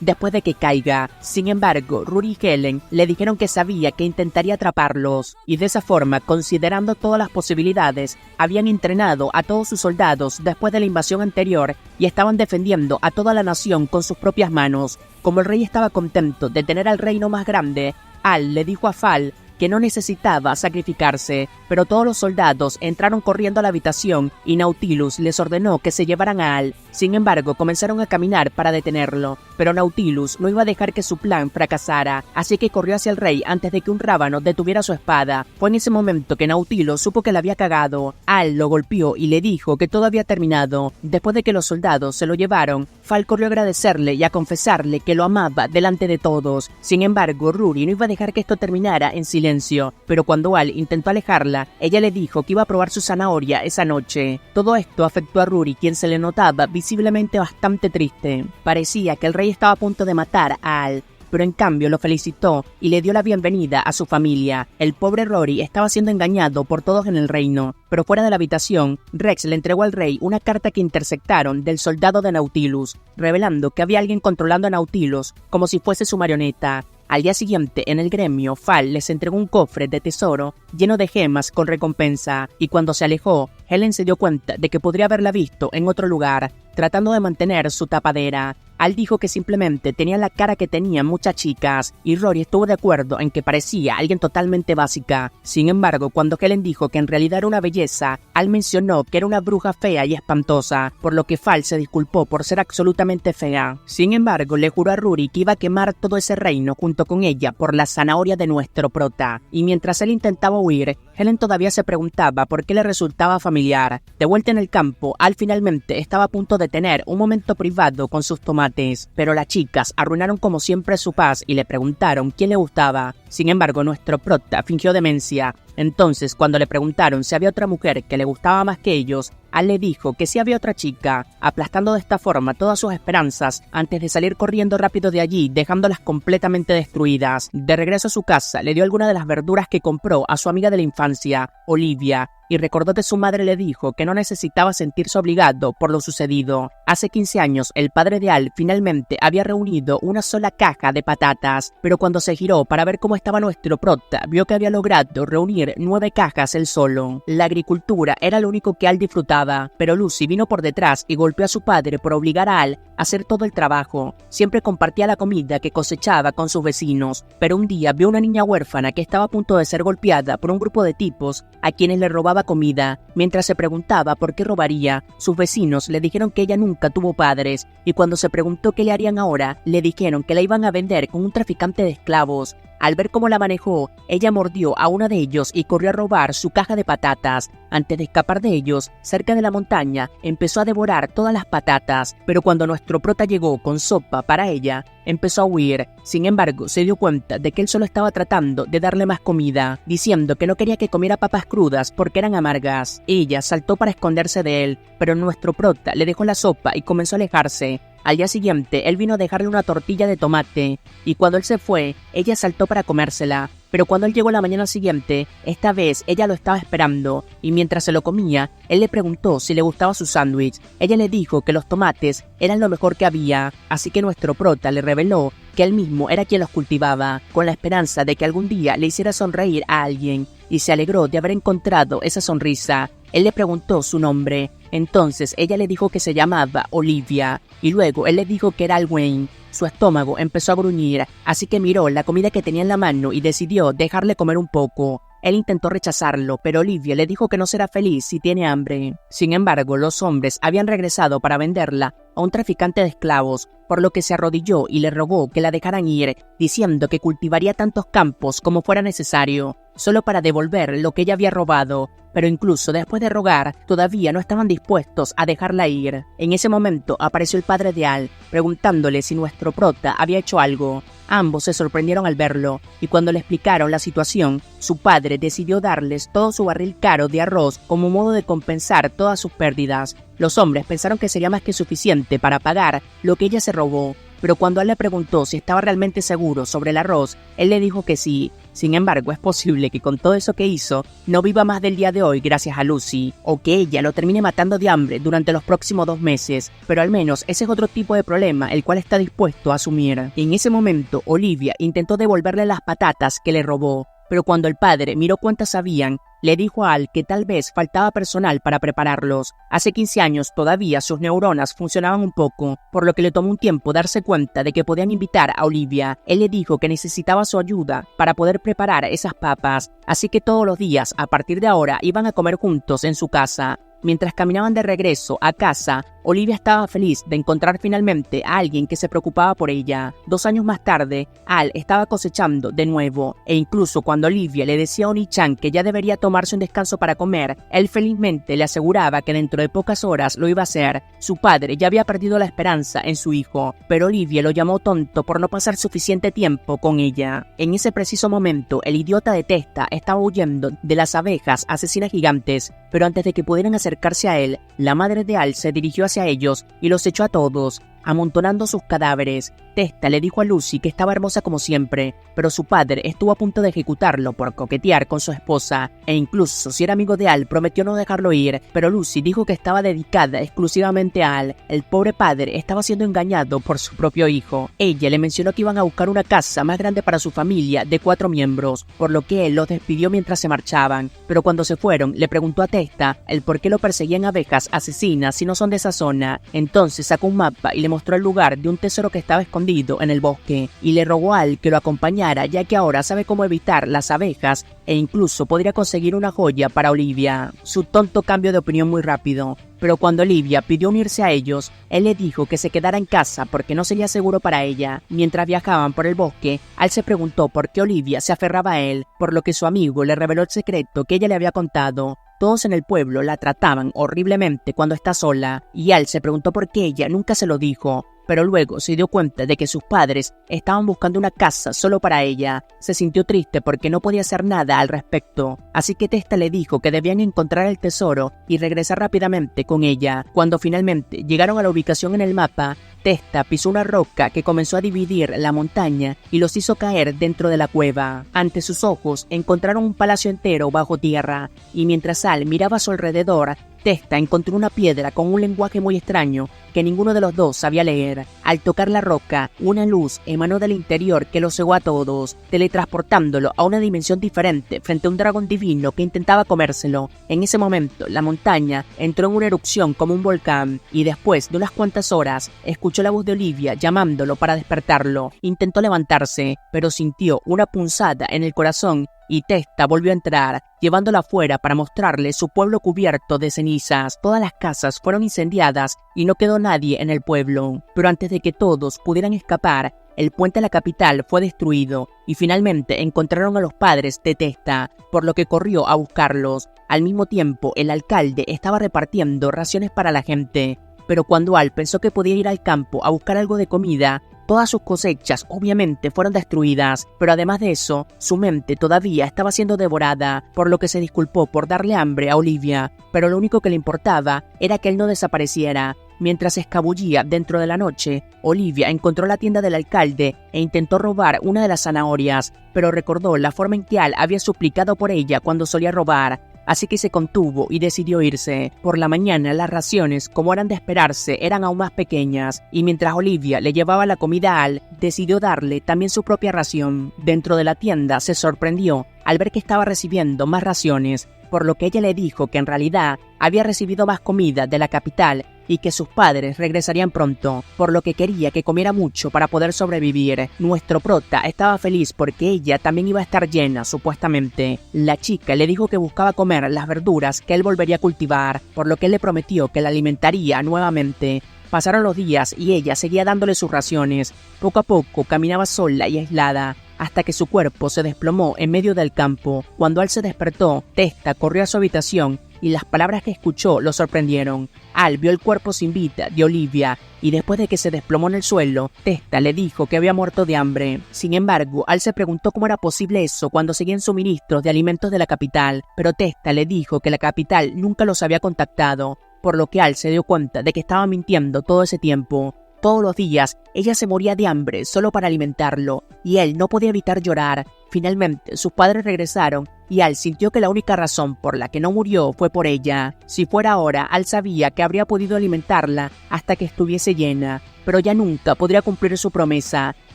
S1: después de que caiga. Sin embargo, Rory y Helen le dijeron que sabía que intentaría atraparlos, y de esa forma, considerando todas las posibilidades, habían entrenado a todos sus soldados después de la invasión anterior y estaban defendiendo a toda la nación con sus propias manos. Como el rey estaba contento de tener al reino más grande, Al le dijo a Fall que no necesitaba sacrificarse, pero todos los soldados entraron corriendo a la habitación y Nautilus les ordenó que se llevaran a Al. Sin embargo, comenzaron a caminar para detenerlo, pero Nautilus no iba a dejar que su plan fracasara, así que corrió hacia el rey antes de que un rábano detuviera su espada. Fue en ese momento que Nautilus supo que la había cagado. Al lo golpeó y le dijo que todo había terminado. Después de que los soldados se lo llevaron, Fall corrió a agradecerle y a confesarle que lo amaba delante de todos. Sin embargo, Rory no iba a dejar que esto terminara en silencio, pero cuando Al intentó alejarla, ella le dijo que iba a probar su zanahoria esa noche. Todo esto afectó a Rory, quien se le notaba visiblemente bastante triste. Parecía que el rey estaba a punto de matar a Al, pero en cambio lo felicitó y le dio la bienvenida a su familia. El pobre Rory estaba siendo engañado por todos en el reino, pero fuera de la habitación, Rex le entregó al rey una carta que interceptaron del soldado de Nautilus, revelando que había alguien controlando a Nautilus como si fuese su marioneta. Al día siguiente, en el gremio, Fall les entregó un cofre de tesoro lleno de gemas con recompensa, y cuando se alejó, Helen se dio cuenta de que podría haberla visto en otro lugar, tratando de mantener su tapadera. Al dijo que simplemente tenía la cara que tenían muchas chicas, y Rory estuvo de acuerdo en que parecía alguien totalmente básica. Sin embargo, cuando Helen dijo que en realidad era una belleza, Al mencionó que era una bruja fea y espantosa, por lo que Fall se disculpó por ser absolutamente fea. Sin embargo, le juró a Rory que iba a quemar todo ese reino junto con ella por la zanahoria de nuestro prota, y mientras él intentaba huir, Helen todavía se preguntaba por qué le resultaba familiar. De vuelta en el campo, Al finalmente estaba a punto de tener un momento privado con sus tomates, pero las chicas arruinaron como siempre su paz y le preguntaron quién le gustaba. Sin embargo, nuestro prota fingió demencia. Entonces, cuando le preguntaron si había otra mujer que le gustaba más que ellos, Al le dijo que sí había otra chica, aplastando de esta forma todas sus esperanzas antes de salir corriendo rápido de allí, dejándolas completamente destruidas. De regreso a su casa, le dio algunas de las verduras que compró a su amiga de la infancia, Olivia, y recordó que su madre le dijo que no necesitaba sentirse obligado por lo sucedido. Hace 15 años, el padre de Al finalmente había reunido una sola caja de patatas, pero cuando se giró para ver cómo estaba nuestro prota, vio que había logrado reunir 9 cajas él solo. La agricultura era lo único que Al disfrutaba, pero Lucy vino por detrás y golpeó a su padre por obligar a Al a hacer todo el trabajo. Siempre compartía la comida que cosechaba con sus vecinos, pero un día vio una niña huérfana que estaba a punto de ser golpeada por un grupo de tipos a quienes le robaba comida. Mientras se preguntaba por qué robaría, sus vecinos le dijeron que ella nunca tuvo padres, y cuando se preguntó qué le harían ahora, le dijeron que la iban a vender con un traficante de esclavos. Al ver cómo la manejó, ella mordió a uno de ellos y corrió a robar su caja de patatas. Antes de escapar de ellos, cerca de la montaña, empezó a devorar todas las patatas, pero cuando nuestro prota llegó con sopa para ella, empezó a huir. Sin embargo, se dio cuenta de que él solo estaba tratando de darle más comida, diciendo que no quería que comiera papas crudas porque eran amargas. Ella saltó para esconderse de él, pero nuestro prota le dejó la sopa y comenzó a alejarse. Al día siguiente, él vino a dejarle una tortilla de tomate, y cuando él se fue, ella saltó para comérsela. Pero cuando él llegó la mañana siguiente, esta vez ella lo estaba esperando, y mientras se lo comía, él le preguntó si le gustaba su sándwich. Ella le dijo que los tomates eran lo mejor que había, así que nuestro prota le reveló que él mismo era quien los cultivaba, con la esperanza de que algún día le hiciera sonreír a alguien, y se alegró de haber encontrado esa sonrisa. Él le preguntó su nombre, entonces ella le dijo que se llamaba Olivia, y luego él le dijo que era Al Wayne. Su estómago empezó a gruñir, así que miró la comida que tenía en la mano y decidió dejarle comer un poco. Él intentó rechazarlo, pero Olivia le dijo que no será feliz si tiene hambre. Sin embargo, los hombres habían regresado para venderla a un traficante de esclavos, por lo que se arrodilló y le rogó que la dejaran ir, diciendo que cultivaría tantos campos como fuera necesario, solo para devolver lo que ella había robado. Pero incluso después de rogar, todavía no estaban dispuestos a dejarla ir. En ese momento apareció el padre de Al, preguntándole si nuestro prota había hecho algo. Ambos se sorprendieron al verlo, y cuando le explicaron la situación, su padre decidió darles todo su barril caro de arroz como modo de compensar todas sus pérdidas. Los hombres pensaron que sería más que suficiente para pagar lo que ella se robó, pero cuando él le preguntó si estaba realmente seguro sobre el arroz, él le dijo que sí. Sin embargo, es posible que con todo eso que hizo, no viva más del día de hoy gracias a Lucy, o que ella lo termine matando de hambre durante los próximos 2 meses, pero al menos ese es otro tipo de problema el cual está dispuesto a asumir. En ese momento, Olivia intentó devolverle las patatas que le robó, pero cuando el padre miró cuántas habían, le dijo a Al que tal vez faltaba personal para prepararlos. Hace 15 años todavía sus neuronas funcionaban un poco, por lo que le tomó un tiempo darse cuenta de que podían invitar a Olivia. Él le dijo que necesitaba su ayuda para poder preparar esas papas, así que todos los días, a partir de ahora, iban a comer juntos en su casa. Mientras caminaban de regreso a casa, Olivia estaba feliz de encontrar finalmente a alguien que se preocupaba por ella. 2 años más tarde, Al estaba cosechando de nuevo, e incluso cuando Olivia le decía a Oni-chan que ya debería tomarse un descanso para comer, él felizmente le aseguraba que dentro de pocas horas lo iba a hacer. Su padre ya había perdido la esperanza en su hijo, pero Olivia lo llamó tonto por no pasar suficiente tiempo con ella. En ese preciso momento, el idiota de Testa estaba huyendo de las abejas asesinas gigantes, pero antes de que pudieran acercarse a él, la madre de Al se dirigió hacia ellos y los echó a todos, amontonando sus cadáveres. Testa le dijo a Lucy que estaba hermosa como siempre, pero su padre estuvo a punto de ejecutarlo por coquetear con su esposa, e incluso si era amigo de Al prometió no dejarlo ir, pero Lucy dijo que estaba dedicada exclusivamente a Al. El pobre padre estaba siendo engañado por su propio hijo. Ella le mencionó que iban a buscar una casa más grande para su familia de 4 miembros, por lo que él los despidió mientras se marchaban, pero cuando se fueron le preguntó a Testa el por qué lo perseguían abejas asesinas si no son de esa zona. Entonces sacó un mapa y le mostró el lugar de un tesoro que estaba escondido en el bosque, y le rogó a Al que lo acompañara, ya que ahora sabe cómo evitar las abejas e incluso podría conseguir una joya para Olivia. Su tonto cambio de opinión muy rápido, pero cuando Olivia pidió unirse a ellos, él le dijo que se quedara en casa porque no sería seguro para ella. Mientras viajaban por el bosque, Al se preguntó por qué Olivia se aferraba a él, por lo que su amigo le reveló el secreto que ella le había contado. Todos en el pueblo la trataban horriblemente cuando está sola, y Al se preguntó por qué ella nunca se lo dijo, pero luego se dio cuenta de que sus padres estaban buscando una casa solo para ella. Se sintió triste porque no podía hacer nada al respecto, así que Testa le dijo que debían encontrar el tesoro y regresar rápidamente con ella. Cuando finalmente llegaron a la ubicación en el mapa, Testa pisó una roca que comenzó a dividir la montaña y los hizo caer dentro de la cueva. Ante sus ojos encontraron un palacio entero bajo tierra, y mientras Al miraba a su alrededor, Testa encontró una piedra con un lenguaje muy extraño que ninguno de los dos sabía leer. Al tocar la roca, una luz emanó del interior que los cegó a todos, teletransportándolo a una dimensión diferente frente a un dragón divino que intentaba comérselo. En ese momento, la montaña entró en una erupción como un volcán, y después de unas cuantas horas, escuchó la voz de Olivia llamándolo para despertarlo. Intentó levantarse, pero sintió una punzada en el corazón, y Testa volvió a entrar, llevándola afuera para mostrarle su pueblo cubierto de cenizas. Todas las casas fueron incendiadas y no quedó nadie en el pueblo. Pero antes de que todos pudieran escapar, el puente a la capital fue destruido y finalmente encontraron a los padres de Testa, por lo que corrió a buscarlos. Al mismo tiempo, el alcalde estaba repartiendo raciones para la gente, pero cuando Al pensó que podía ir al campo a buscar algo de comida, todas sus cosechas obviamente fueron destruidas, pero además de eso, su mente todavía estaba siendo devorada, por lo que se disculpó por darle hambre a Olivia, pero lo único que le importaba era que él no desapareciera. Mientras se escabullía dentro de la noche, Olivia encontró la tienda del alcalde e intentó robar una de las zanahorias, pero recordó la forma en que Al había suplicado por ella cuando solía robar, así que se contuvo y decidió irse. Por la mañana las raciones, como eran de esperarse, eran aún más pequeñas, y mientras Olivia le llevaba la comida a Al, decidió darle también su propia ración. Dentro de la tienda se sorprendió al ver que estaba recibiendo más raciones, por lo que ella le dijo que en realidad había recibido más comida de la capital y que sus padres regresarían pronto, por lo que quería que comiera mucho para poder sobrevivir. Nuestro prota estaba feliz porque ella también iba a estar llena, supuestamente. La chica le dijo que buscaba comer las verduras que él volvería a cultivar, por lo que él le prometió que la alimentaría nuevamente. Pasaron los días y ella seguía dándole sus raciones. Poco a poco caminaba sola y aislada, hasta que su cuerpo se desplomó en medio del campo. Cuando Al se despertó, Testa corrió a su habitación y las palabras que escuchó lo sorprendieron. Al vio el cuerpo sin vida de Olivia y después de que se desplomó en el suelo, Testa le dijo que había muerto de hambre. Sin embargo, Al se preguntó cómo era posible eso cuando seguían suministros de alimentos de la capital, pero Testa le dijo que la capital nunca los había contactado, por lo que Al se dio cuenta de que estaba mintiendo todo ese tiempo. Todos los días, ella se moría de hambre solo para alimentarlo, y él no podía evitar llorar. Finalmente, sus padres regresaron, y Al sintió que la única razón por la que no murió fue por ella. Si fuera ahora, Al sabía que habría podido alimentarla hasta que estuviese llena, pero ya nunca podría cumplir su promesa.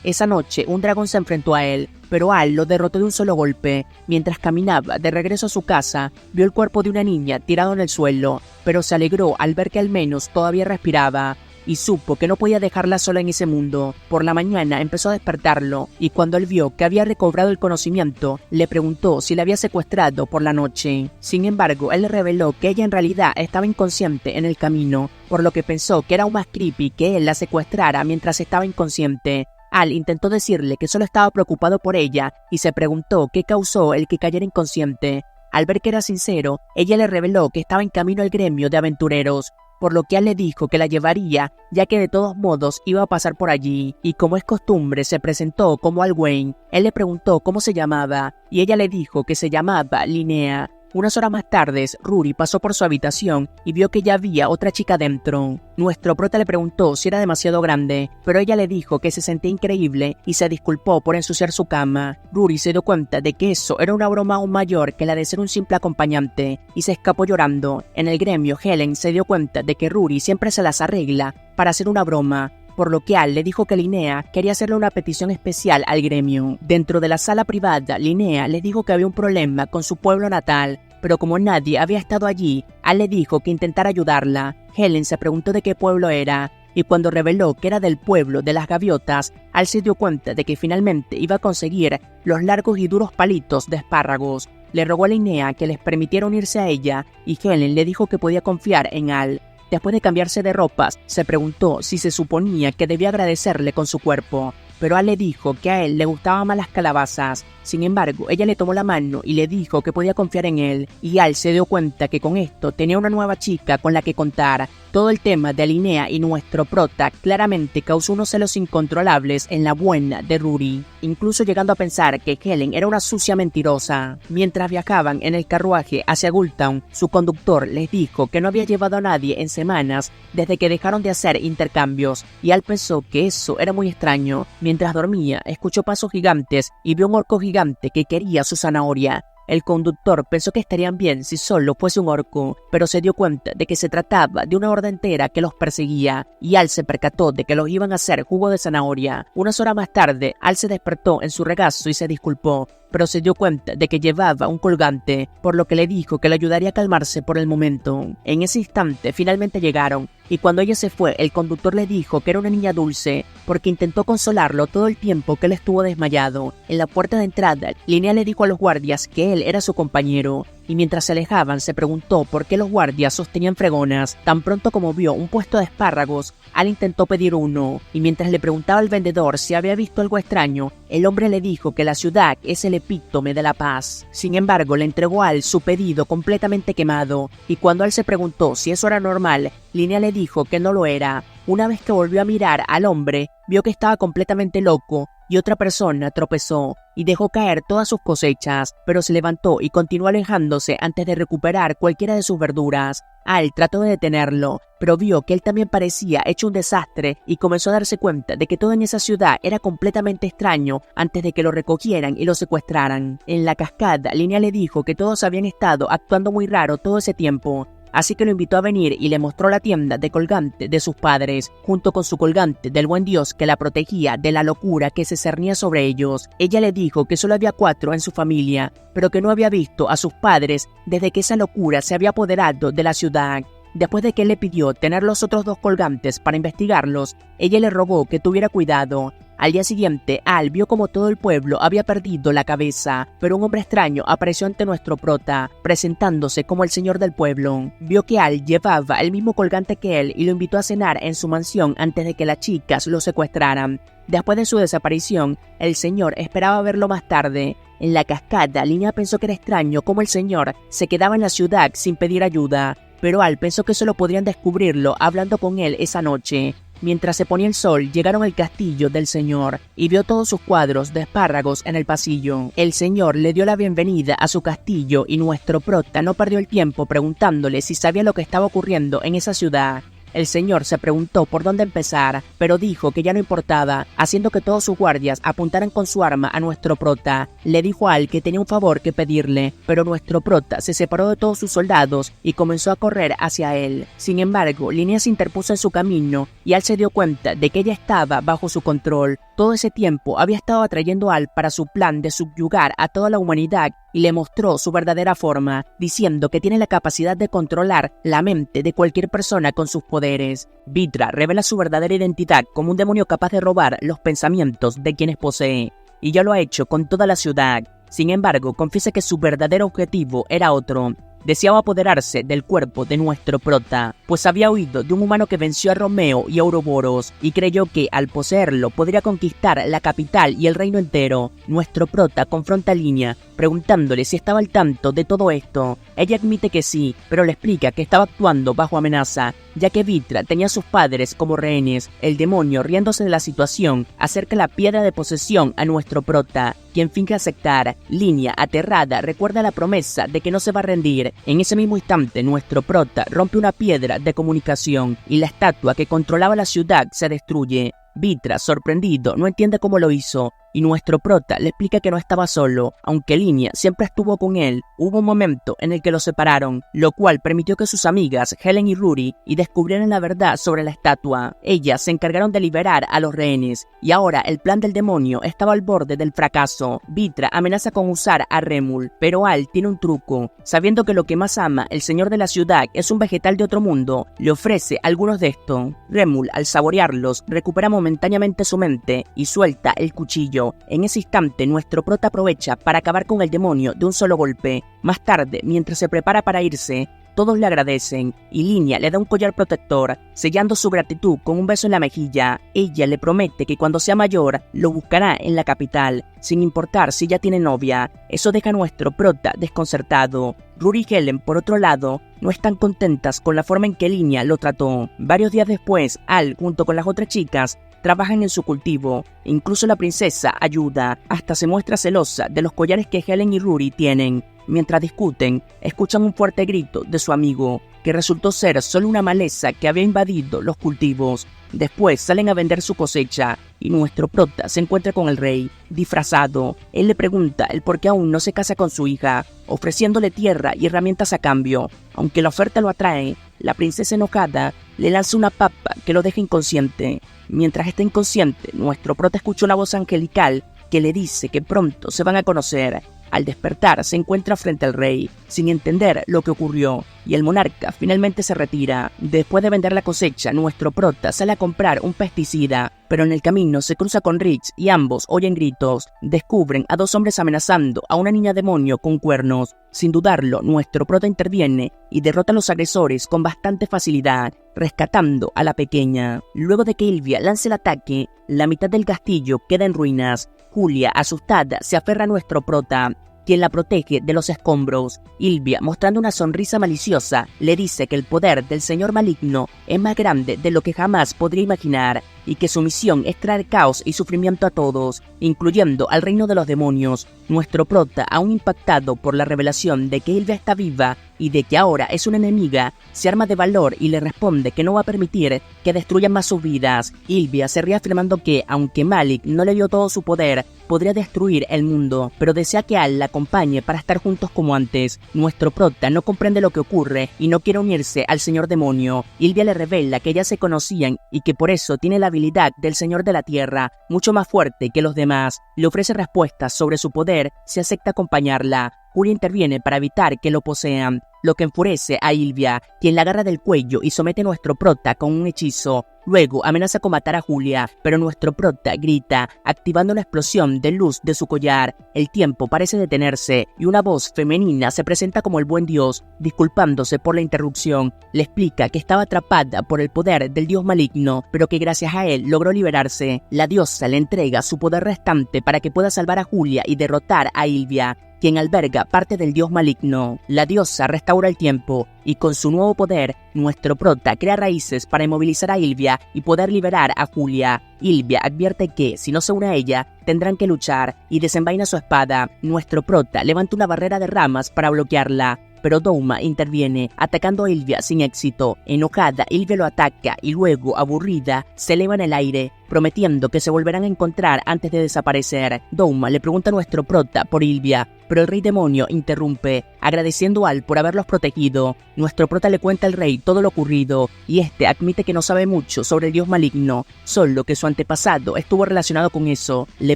S1: Esa noche, un dragón se enfrentó a él, pero Al lo derrotó de un solo golpe. Mientras caminaba de regreso a su casa, vio el cuerpo de una niña tirado en el suelo, pero se alegró al ver que al menos todavía respiraba, y supo que no podía dejarla sola en ese mundo. Por la mañana empezó a despertarlo, y cuando él vio que había recobrado el conocimiento, le preguntó si la había secuestrado por la noche. Sin embargo, él le reveló que ella en realidad estaba inconsciente en el camino, por lo que pensó que era aún más creepy que él la secuestrara mientras estaba inconsciente. Al intentó decirle que solo estaba preocupado por ella, y se preguntó qué causó el que cayera inconsciente. Al ver que era sincero, ella le reveló que estaba en camino al gremio de aventureros, por lo que Al le dijo que la llevaría, ya que de todos modos iba a pasar por allí, y como es costumbre se presentó como Al Wayne. Él le preguntó cómo se llamaba, y ella le dijo que se llamaba Linnea. Unas horas más tarde, Rory pasó por su habitación y vio que ya había otra chica dentro. Nuestro prota le preguntó si era demasiado grande, pero ella le dijo que se sentía increíble y se disculpó por ensuciar su cama. Rory se dio cuenta de que eso era una broma aún mayor que la de ser un simple acompañante y se escapó llorando. En el gremio, Helen se dio cuenta de que Rory siempre se las arregla para hacer una broma, por lo que Al le dijo que Linnea quería hacerle una petición especial al gremio. Dentro de la sala privada, Linnea les dijo que había un problema con su pueblo natal, pero como nadie había estado allí, Al le dijo que intentara ayudarla. Helen se preguntó de qué pueblo era, y cuando reveló que era del pueblo de las gaviotas, Al se dio cuenta de que finalmente iba a conseguir los largos y duros palitos de espárragos. Le rogó a Linnea que les permitiera unirse a ella, y Helen le dijo que podía confiar en Al. Después de cambiarse de ropas, se preguntó si se suponía que debía agradecerle con su cuerpo, pero Al le dijo que a él le gustaban más las calabazas. Sin embargo, ella le tomó la mano y le dijo que podía confiar en él, y Al se dio cuenta que con esto tenía una nueva chica con la que contar. Todo el tema de Linnea y nuestro prota claramente causó unos celos incontrolables en la buena de Rory, incluso llegando a pensar que Helen era una sucia mentirosa. Mientras viajaban en el carruaje hacia Gulltown, su conductor les dijo que no había llevado a nadie en semanas desde que dejaron de hacer intercambios, y Al pensó que eso era muy extraño. Mientras dormía, escuchó pasos gigantes y vio un orco gigante que quería su zanahoria. El conductor pensó que estarían bien si solo fuese un orco, pero se dio cuenta de que se trataba de una horda entera que los perseguía, y Al se percató de que los iban a hacer jugo de zanahoria. Unas horas más tarde, Al se despertó en su regazo y se disculpó, pero se dio cuenta de que llevaba un colgante, por lo que le dijo que le ayudaría a calmarse por el momento. En ese instante finalmente llegaron, y cuando ella se fue, el conductor le dijo que era una niña dulce, porque intentó consolarlo todo el tiempo que él estuvo desmayado. En la puerta de entrada, Linnea le dijo a los guardias que él era su compañero, y mientras se alejaban se preguntó por qué los guardias sostenían fregonas. Tan pronto como vio un puesto de espárragos, Al intentó pedir uno, y mientras le preguntaba al vendedor si había visto algo extraño, el hombre le dijo que la ciudad es el epítome de la paz. Sin embargo, le entregó a Al su pedido completamente quemado, y cuando Al se preguntó si eso era normal, Linnea le dijo que no lo era. Una vez que volvió a mirar al hombre, vio que estaba completamente loco, y otra persona tropezó y dejó caer todas sus cosechas, pero se levantó y continuó alejándose antes de recuperar cualquiera de sus verduras. Al trató de detenerlo, pero vio que él también parecía hecho un desastre y comenzó a darse cuenta de que todo en esa ciudad era completamente extraño antes de que lo recogieran y lo secuestraran. En la cascada, Linnea le dijo que todos habían estado actuando muy raro todo ese tiempo, así que lo invitó a venir y le mostró la tienda de colgante de sus padres, junto con su colgante del buen Dios que la protegía de la locura que se cernía sobre ellos. Ella le dijo que solo había 4 en su familia, pero que no había visto a sus padres desde que esa locura se había apoderado de la ciudad. Después de que él le pidió tener los otros 2 colgantes para investigarlos, ella le rogó que tuviera cuidado. Al día siguiente, Al vio como todo el pueblo había perdido la cabeza, pero un hombre extraño apareció ante nuestro prota, presentándose como el señor del pueblo. Vio que Al llevaba el mismo colgante que él y lo invitó a cenar en su mansión antes de que las chicas lo secuestraran. Después de su desaparición, el señor esperaba verlo más tarde. En la cascada, Linnea pensó que era extraño cómo el señor se quedaba en la ciudad sin pedir ayuda, pero Al pensó que solo podrían descubrirlo hablando con él esa noche. Mientras se ponía el sol, llegaron al castillo del señor y vio todos sus cuadros de espárragos en el pasillo. El señor le dio la bienvenida a su castillo y nuestro prota no perdió el tiempo preguntándole si sabía lo que estaba ocurriendo en esa ciudad. El señor se preguntó por dónde empezar, pero dijo que ya no importaba, haciendo que todos sus guardias apuntaran con su arma a nuestro prota. Le dijo a Al que tenía un favor que pedirle, pero nuestro prota se separó de todos sus soldados y comenzó a correr hacia él. Sin embargo, Linnea se interpuso en su camino y Al se dio cuenta de que ella estaba bajo su control. Todo ese tiempo había estado atrayendo a Al para su plan de subyugar a toda la humanidad y le mostró su verdadera forma, diciendo que tiene la capacidad de controlar la mente de cualquier persona con sus poderes. Vitra revela su verdadera identidad como un demonio capaz de robar los pensamientos de quienes posee, y ya lo ha hecho con toda la ciudad. Sin embargo, confiesa que su verdadero objetivo era otro. Deseaba apoderarse del cuerpo de nuestro prota, pues había oído de un humano que venció a Romeo y a Ouroboros y creyó que al poseerlo podría conquistar la capital y el reino entero. Nuestro prota confronta a Linnea, preguntándole si estaba al tanto de todo esto. Ella admite que sí, pero le explica que estaba actuando bajo amenaza, ya que Vitra tenía a sus padres como rehenes. El demonio, riéndose de la situación, acerca la piedra de posesión a nuestro prota, quien finge aceptar. Linnea, aterrada, recuerda la promesa de que no se va a rendir. En ese mismo instante, nuestro prota rompe una piedra de comunicación y la estatua que controlaba la ciudad se destruye. Vitra, sorprendido, no entiende cómo lo hizo, y nuestro prota le explica que no estaba solo, aunque Linnea siempre estuvo con él. Hubo un momento en el que los separaron, lo cual permitió que sus amigas Helen y Rory descubrieran la verdad sobre la estatua. Ellas se encargaron de liberar a los rehenes, y ahora el plan del demonio estaba al borde del fracaso. Vitra amenaza con usar a Remul, pero Al tiene un truco. Sabiendo que lo que más ama el señor de la ciudad es un vegetal de otro mundo, le ofrece algunos de estos. Remul, al saborearlos, recupera momentáneamente su mente y suelta el cuchillo. En ese instante, nuestro prota aprovecha para acabar con el demonio de un solo golpe. Más tarde, mientras se prepara para irse, todos le agradecen y Linnea le da un collar protector, sellando su gratitud con un beso en la mejilla. Ella le promete que cuando sea mayor lo buscará en la capital, sin importar si ya tiene novia. Eso deja a nuestro prota desconcertado. Rory y Helen, por otro lado, no están contentas con la forma en que Linnea lo trató. Varios días después, Al, junto con las otras chicas, trabajan en su cultivo. Incluso la princesa ayuda, hasta se muestra celosa de los collares que Helen y Rory tienen. Mientras discuten, escuchan un fuerte grito de su amigo, que resultó ser solo una maleza que había invadido los cultivos. Después salen a vender su cosecha, y nuestro prota se encuentra con el rey, disfrazado. Él le pregunta el por qué aún no se casa con su hija, ofreciéndole tierra y herramientas a cambio. Aunque la oferta lo atrae, la princesa enojada le lanza una papa que lo deja inconsciente. Mientras está inconsciente, nuestro prota escucha una voz angelical que le dice que pronto se van a conocer. Al despertar, se encuentra frente al rey, sin entender lo que ocurrió, y el monarca finalmente se retira. Después de vender la cosecha, nuestro prota sale a comprar un pesticida, pero en el camino se cruza con Rix y ambos oyen gritos. Descubren a dos hombres amenazando a una niña demonio con cuernos. Sin dudarlo, nuestro prota interviene y derrota a los agresores con bastante facilidad, rescatando a la pequeña. Luego de que Ilvia lance el ataque, la mitad del castillo queda en ruinas. Julia, asustada, se aferra a nuestro prota, quien la protege de los escombros. Ilvia, mostrando una sonrisa maliciosa, le dice que el poder del señor maligno es más grande de lo que jamás podría imaginar y que su misión es traer caos y sufrimiento a todos, incluyendo al reino de los demonios. Nuestro prota, aún impactado por la revelación de que Ilvia está viva y de que ahora es una enemiga, se arma de valor y le responde que no va a permitir que destruyan más sus vidas. Ilvia se ríe afirmando que, aunque Malik no le dio todo su poder, podría destruir el mundo, pero desea que Al la acompañe para estar juntos como antes. Nuestro prota no comprende lo que ocurre y no quiere unirse al señor demonio. Ilvia le revela que ya se conocían y que por eso tiene la habilidad del señor de la tierra, mucho más fuerte que los demás. Le ofrece respuestas sobre su poder si acepta acompañarla. Julia interviene para evitar que lo posean, lo que enfurece a Ilvia, quien la agarra del cuello y somete a nuestro prota con un hechizo. Luego amenaza con matar a Julia, pero nuestro prota grita, activando una explosión de luz de su collar. El tiempo parece detenerse y una voz femenina se presenta como el buen dios, disculpándose por la interrupción. Le explica que estaba atrapada por el poder del dios maligno, pero que gracias a él logró liberarse. La diosa le entrega su poder restante para que pueda salvar a Julia y derrotar a Ilvia, quien alberga parte del dios maligno. La diosa restaura el tiempo y con su nuevo poder, nuestro prota crea raíces para inmovilizar a Ilvia y poder liberar a Julia. Ilvia advierte que, si no se une a ella, tendrán que luchar y desenvaina su espada. Nuestro prota levanta una barrera de ramas para bloquearla, pero Douma interviene, atacando a Ilvia sin éxito. Enojada, Ilvia lo ataca y luego, aburrida, se eleva en el aire, prometiendo que se volverán a encontrar antes de desaparecer. Douma le pregunta a nuestro prota por Ilvia, pero el rey demonio interrumpe, agradeciendo a Al por haberlos protegido. Nuestro prota le cuenta al rey todo lo ocurrido, y este admite que no sabe mucho sobre el dios maligno, solo que su antepasado estuvo relacionado con eso. Le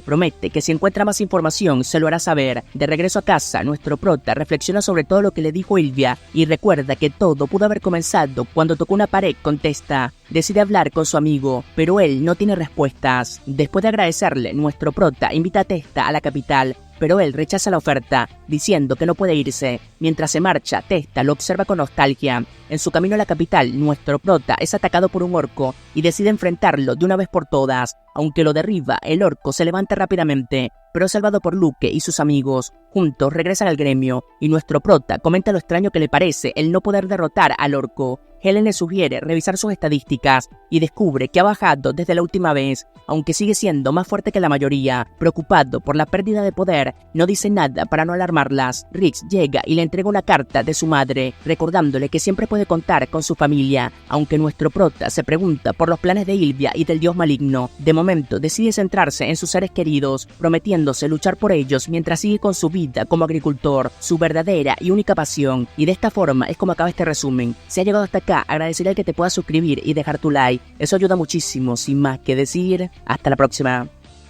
S1: promete que si encuentra más información se lo hará saber. De regreso a casa, nuestro prota reflexiona sobre todo lo que le dijo Ilvia, y recuerda que todo pudo haber comenzado cuando tocó una pared con Testa. Decide hablar con su amigo, pero él no tiene respuestas. Después de agradecerle, nuestro prota invita a Testa a la capital, pero él rechaza la oferta, diciendo que no puede irse. Mientras se marcha, Testa lo observa con nostalgia. En su camino a la capital, nuestro prota es atacado por un orco y decide enfrentarlo de una vez por todas. Aunque lo derriba, el orco se levanta rápidamente, pero es salvado por Luke y sus amigos. Juntos regresan al gremio, y nuestro prota comenta lo extraño que le parece el no poder derrotar al orco. Helen le sugiere revisar sus estadísticas y descubre que ha bajado desde la última vez, aunque sigue siendo más fuerte que la mayoría. Preocupado por la pérdida de poder, no dice nada para no alarmarlas. Rix llega y le entrega una carta de su madre, recordándole que siempre puede contar con su familia, aunque nuestro prota se pregunta por los planes de Ilvia y del dios maligno. De momento decide centrarse en sus seres queridos, prometiéndose luchar por ellos mientras sigue con su vida como agricultor, su verdadera y única pasión. Y de esta forma es como acaba este resumen. Si ha llegado hasta acá, agradecería que te puedas suscribir y dejar tu like, eso ayuda muchísimo. Sin más que decir, hasta la próxima.